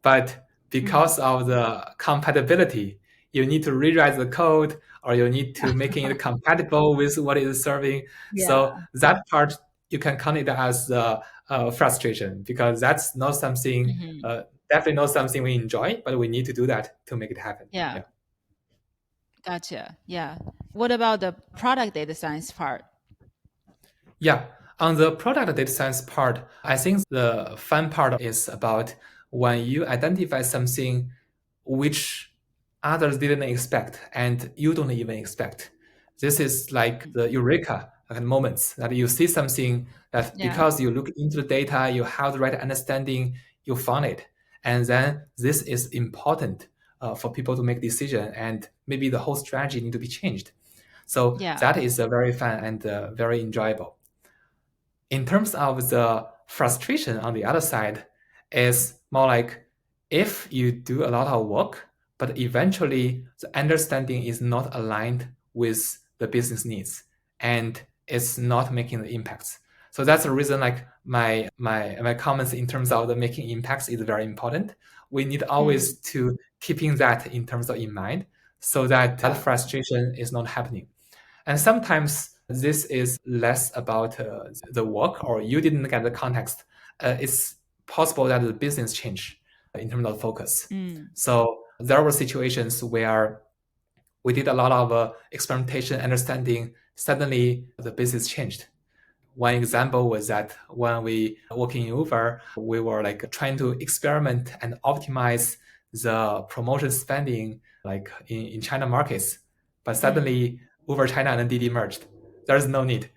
but Mm. because of the compatibility, you need to rewrite the code or you need to making it compatible with what it is serving. So Yeah. that part you can count it as frustration because that's not something Hmm. definitely not something we enjoy, but we need to do that to make it happen. Yeah. Yeah. Gotcha. Yeah. What about the product data science part? Yeah, on the product data science part, I think the fun part is about when you identify something which others didn't expect and you don't even expect. This is like the eureka moments that you see something that Yeah. because you look into the data, you have the right understanding, you found it. And then this is important for people to make decision and maybe the whole strategy need to be changed. So Yeah. that is very fun and very enjoyable. In terms of the frustration on the other side, is more like if you do a lot of work, but eventually the understanding is not aligned with the business needs and it's not making the impacts. So that's the reason like my comments in terms of the making impacts is very important. We need Mm. always to keeping that in terms of in mind so that that Yeah. frustration is not happening. And sometimes this is less about the work or you didn't get the context. It's possible that the business change in terms of focus. Mm. So there were situations where we did a lot of experimentation, understanding. Suddenly, the business changed. One example was that when we working in Uber, we were like trying to experiment and optimize the promotion spending like in China markets. But Mm. suddenly Uber China and Didi merged. There's no need.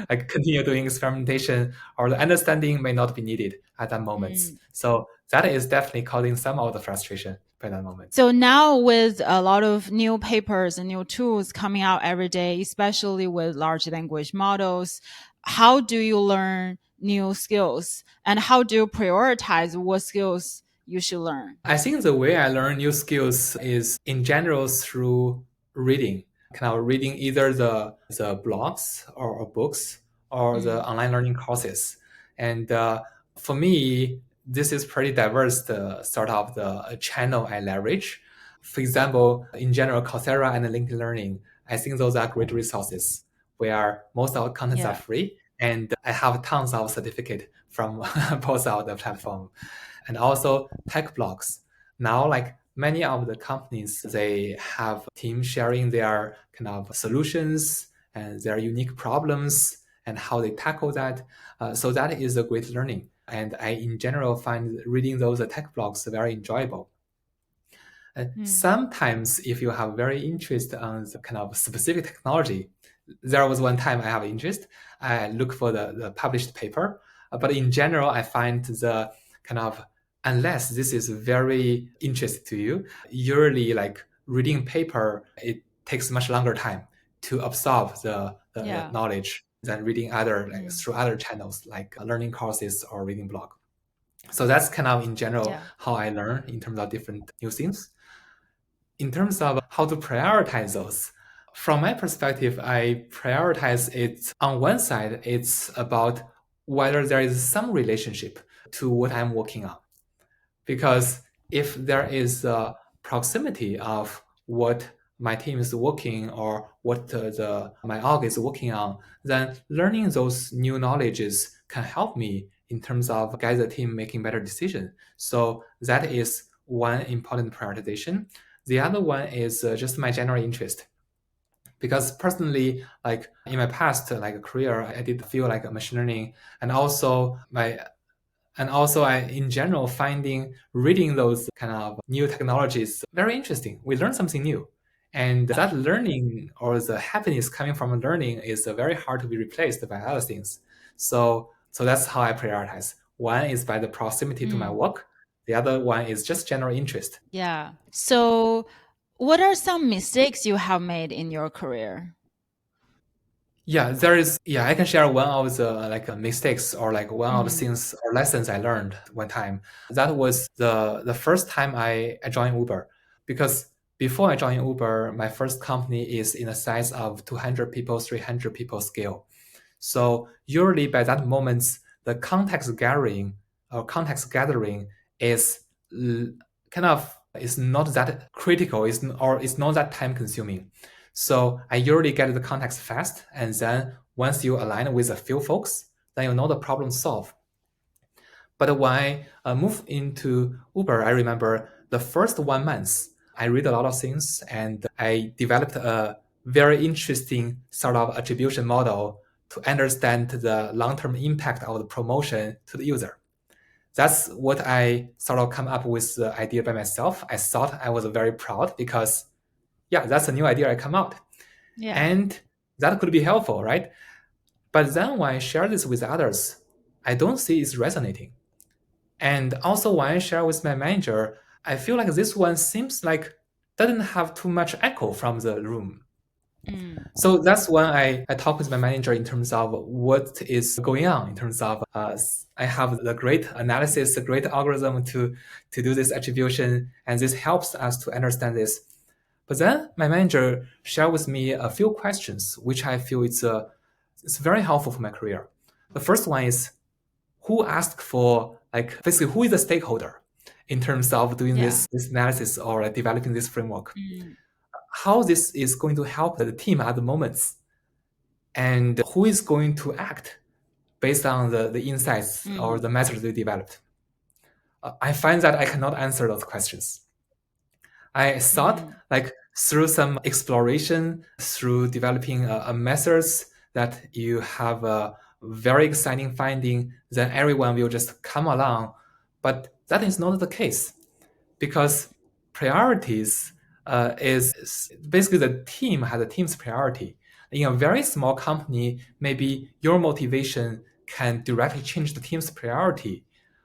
Like continue doing experimentation or the understanding may not be needed at that moment. Mm. So that is definitely causing some of the frustration by that moment. So now with a lot of new papers and new tools coming out every day, especially with large language models, how do you learn new skills and how do you prioritize what skills you should learn? I think the way I learn new skills is in general through reading, kind of reading either the blogs or books or the Mm. online learning courses. And for me, this is pretty diverse, the sort of the channel I leverage. For example, in general, Coursera and LinkedIn Learning, I think those are great resources where most of our contents are Yeah. free. And I have tons of certificate from both of the platform. And also tech blogs. Now, like many of the companies, they have teams sharing their kind of solutions and their unique problems and how they tackle that. So that is a great learning. And I, in general, find reading those tech blogs very enjoyable. Mm. Sometimes, if you have very interest on the kind of specific technology, there was one time I have interest. I look for the published paper, but in general, I find the kind of unless this is very interesting to you, usually like reading paper, it takes much longer time to absorb the Yeah. knowledge than reading other like Mm. through other channels like learning courses or reading blog. So that's kind of in general Yeah. how I learn in terms of different new things. In terms of how to prioritize those, from my perspective, I prioritize it on one side, it's about whether there is some relationship to what I'm working on. Because if there is a proximity of what my team is working or what my org is working on, then learning those new knowledges can help me in terms of guide the team making better decisions. So that is one important prioritization. The other one is just my general interest because personally, like in my past like career, I did feel like machine learning, and also my and also I in general finding reading those kind of new technologies very interesting. We learn something new, and that learning or the happiness coming from learning is very hard to be replaced by other things. So that's how I prioritize. One is by the proximity to my Mm. work. The other one is just general interest. Yeah. So, what are some mistakes you have made in your career? Yeah, there is. Yeah, I can share one of the like mistakes or like one of the Mm. things or lessons I learned one time. That was the first time I joined Uber, because before I joined Uber, my first company is in a size of 200 people, 300 people scale. So usually by that moment, the context gathering is kind of is not that critical, or it's not that time consuming. So I usually get the context fast, and then once you align with a few folks, then you know the problem solved. But when I moved into Uber, I remember the first 1 month, I read a lot of things and I developed a very interesting sort of attribution model to understand the long-term impact of the promotion to the user. That's what I sort of come up with the idea by myself. I thought I was very proud because, yeah, that's a new idea I come out. Yeah. And that could be helpful, right? But then when I share this with others, I don't see it's resonating. And also when I share with my manager, I feel like this one seems like doesn't have too much echo from the room. Mm. So that's when I talk with my manager in terms of what is going on in terms of I have the great analysis, the great algorithm to do this attribution, and this helps us to understand this. But then my manager shared with me a few questions, which I feel it's very helpful for my career. The first one is who asked for like basically who is the stakeholder in terms of doing Yeah. this analysis or developing this framework, Mm. how this is going to help the team at the moments, and who is going to act based on the insights or Mm. the methods they developed. I find that I cannot answer those questions. I thought Mm. like through some exploration, through developing methods that you have a very exciting finding, then everyone will just come along. But that is not the case because priorities is basically the team has a team's priority. In a very small company, maybe your motivation can directly change the team's priority.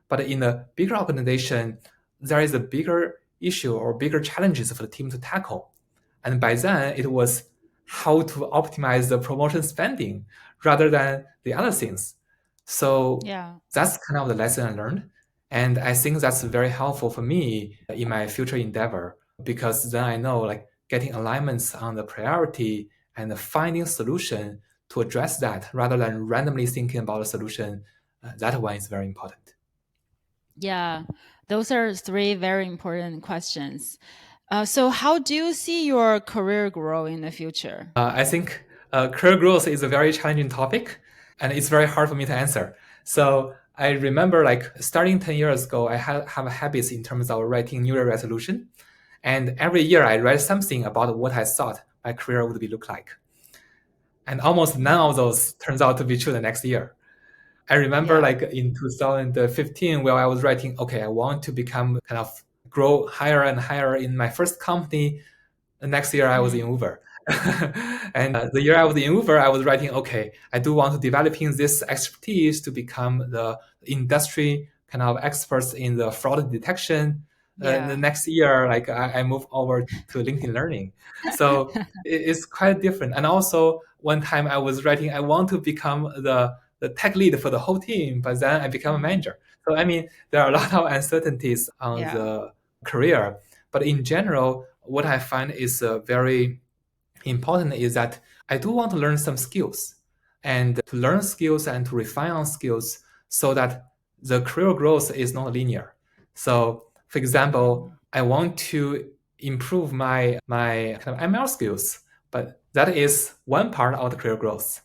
But in a bigger organization, there is a bigger issue or bigger challenges for the team to tackle. And by then, it was how to optimize the promotion spending rather than the other things. So Yeah. that's kind of the lesson I learned. And I think that's very helpful for me in my future endeavor because then I know like getting alignments on the priority and finding solution to address that rather than randomly thinking about a solution. That one is very important. Yeah, those are three very important questions. So, how do you see your career grow in the future? I think career growth is a very challenging topic, and it's very hard for me to answer. So I remember like starting 10 years ago, I have habits in terms of writing New Year resolution. And every year I write something about what I thought my career would be look like. And almost none of those turns out to be true the next year. I remember Yeah. like in 2015 where I was writing, okay, I want to become kind of grow higher and higher in my first company. The next year I was in Mm, Uber. And the year I was in Uber, I was writing, okay, I do want to developing this expertise to become the industry kind of experts in the fraud detection. The yeah. next year, like I move over to LinkedIn Learning. So it's quite different. And also one time I was writing, I want to become the tech lead for the whole team, but then I become a Mm, manager. So I mean, there are a lot of uncertainties on yeah. the career, but in general, what I find is very important is that I do want to learn some skills and to learn skills and to refine on skills so that the career growth is not linear. So, for example, I want to improve my kind of ML skills, but that is one part of the career growth.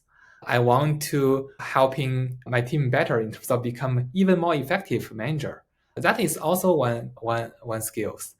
I want to helping my team better in terms of become even more effective manager. That is also one skills.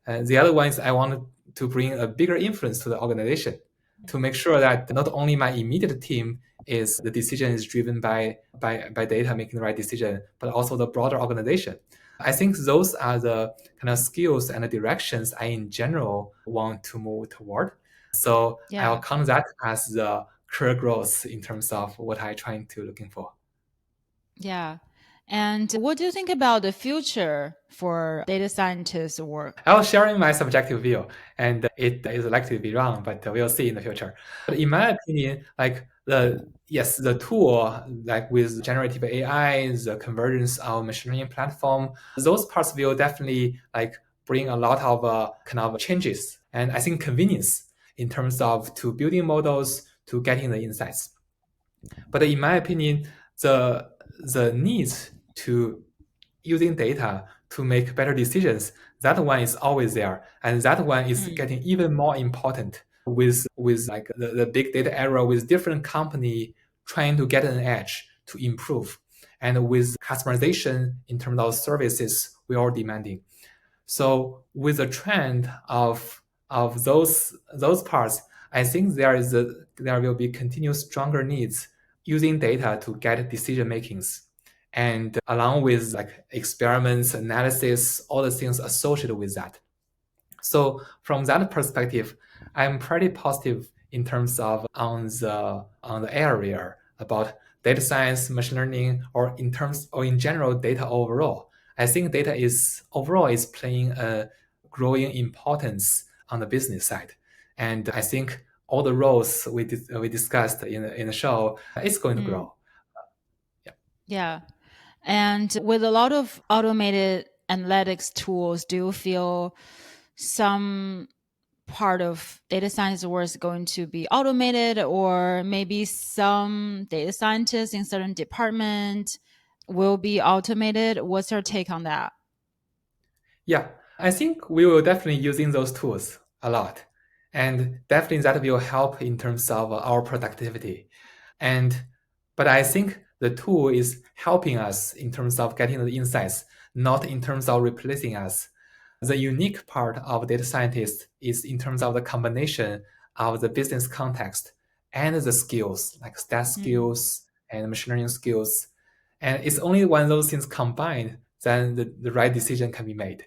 The other one is I want to bring a bigger influence to the organization to make sure that not only my immediate team is the decision is driven by data making the right decision, but also the broader organization. I think those are the kind of skills and the directions I in general want to move toward. So I'll Yeah. count that as the career growth in terms of what I'm trying to looking for. Yeah. And what do you think about the future for data scientists' work? I was sharing my subjective view, and it is likely to be wrong, but we'll see in the future. But in my opinion, like the tool, like with generative AI, the convergence of machine learning platform, those parts will definitely like bring a lot of kind of changes, and I think convenience in terms of to building models to getting the insights. But in my opinion, the the need to using data to make better decisions, that one is always there. And that one is Mm, getting even more important with like the big data era with different company trying to get an edge to improve. And with customization in terms of services we are demanding. So with the trend of those parts, I think there will be continuous stronger needs using data to get decision makings, and along with like experiments, analysis, all the things associated with that. So from that perspective, I'm pretty positive in terms of on the area about data science, machine learning, or in terms or in general data overall. I think data is overall is playing a growing importance on the business side, and I think all the roles we discussed in the show is going to mm, grow. Yeah. yeah. And with a lot of automated analytics tools, do you feel some part of data science work is going to be automated, or maybe some data scientists in certain department will be automated? What's your take on that? Yeah, I think we will definitely using those tools a lot, and definitely that will help in terms of our productivity. And but I think the tool is helping us in terms of getting the insights, not in terms of replacing us. The unique part of data scientist is in terms of the combination of the business context and the skills, like stat Mm, skills and machine learning skills. And it's only when those things combine, then the right decision can be made.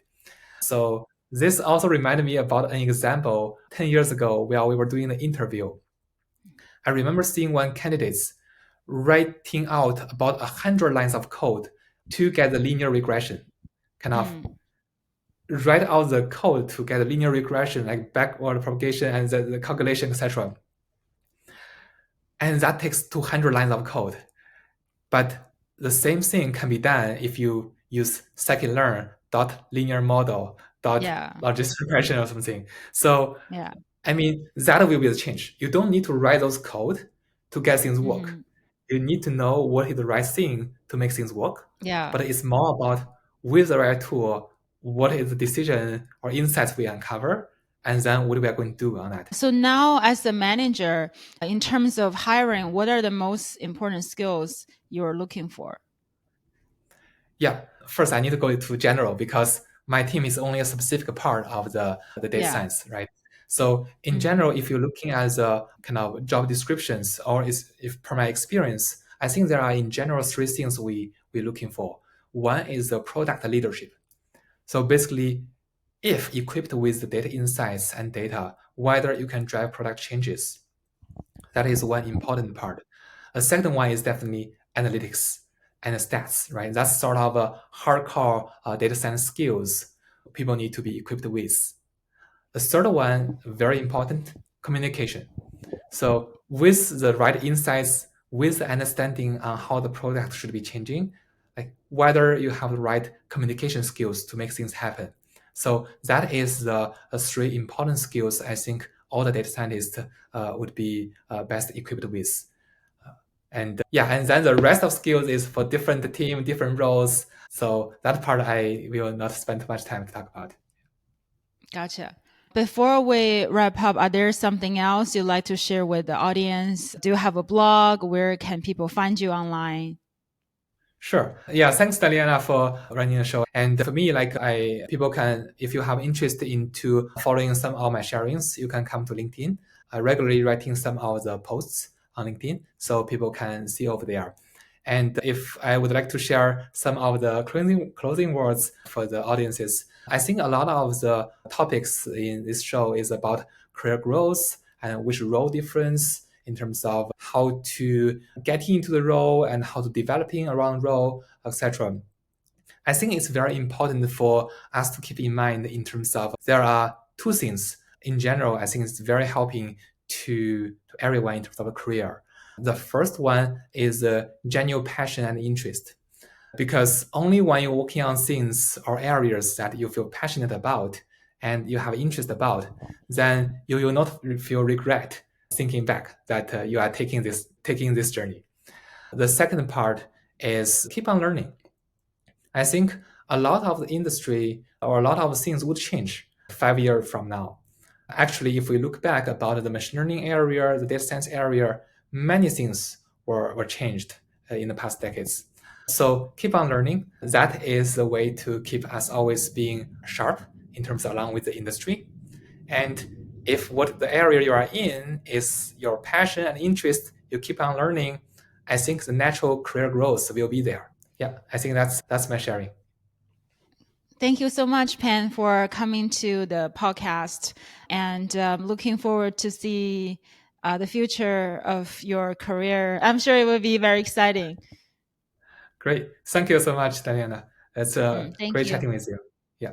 So this also reminded me about an example 10 years ago while we were doing the interview. I remember seeing one candidate writing out about 100 lines of code to get the linear regression, kind of mm, write out the code to get a linear regression, like backward propagation and the calculation, etc. And that takes 200 lines of code. But the same thing can be done if you use scikit-learn dot linear model dot yeah. logistic regression or something. So Yeah. I mean, that will be the change. You don't need to write those code to get things work. Hmm. You need to know what is the right thing to make things work. Yeah. But it's more about with the right tool, what is the decision or insights we uncover, and then what we are going to do on that. So now, as a manager, in terms of hiring, what are the most important skills you're looking for? Yeah, first I need to go to general because my team is only a specific part of the data Yeah. science, right? So in Mm. general, if you're looking at the kind of job descriptions or if per my experience, I think there are in general three things we're looking for. One is the product leadership. So basically, if equipped with the data insights and data, whether you can drive product changes, that is one important part. A second one is definitely analytics and stats, right? That's sort of a hardcore data science skills people need to be equipped with. The third one, very important, communication. So with the right insights, with the understanding on how the product should be changing, like whether you have the right communication skills to make things happen. So that is the three important skills I think all the data scientists would be best equipped with. And yeah, and then the rest of skills is for different team, different roles. So that part I will not spend too much time to talk about. Gotcha. Before we wrap up, are there something else you'd like to share with the audience? Do you have a blog? Where can people find you online? Sure. Yeah. Thanks, Daliana, for running the show. And for me, like people can, if you have interest into following some of my sharings, you can come to LinkedIn. I regularly writing some of the posts on LinkedIn, so people can see over there. And if I would like to share some of the closing words for the audiences, I think a lot of the topics in this show is about career growth and which role difference in terms of how to get into the role and how to developing around role, etc. I think it's very important for us to keep in mind in terms of there are two things in general. I think it's very helping to everyone in terms of a career. The first one is genuine passion and interest, because only when you're working on things or areas that you feel passionate about and you have interest about, then you will not feel regret thinking back that you are taking this journey. The second part is keep on learning. I think a lot of the industry or a lot of things would change 5 years from now. Actually, if we look back about the machine learning area, the data science area, many things were changed in the past decades. So keep on learning. That is the way to keep us always being sharp in terms of along with the industry. And if what the area you are in is your passion and interest, you keep on learning, I think the natural career growth will be there. Yeah, I think that's my sharing. Thank you so much, Pan, for coming to the podcast, and looking forward to see the future of your career. I'm sure it will be very exciting. Great. Thank you so much, Diana. It's Thank great you. chatting with you. Yeah.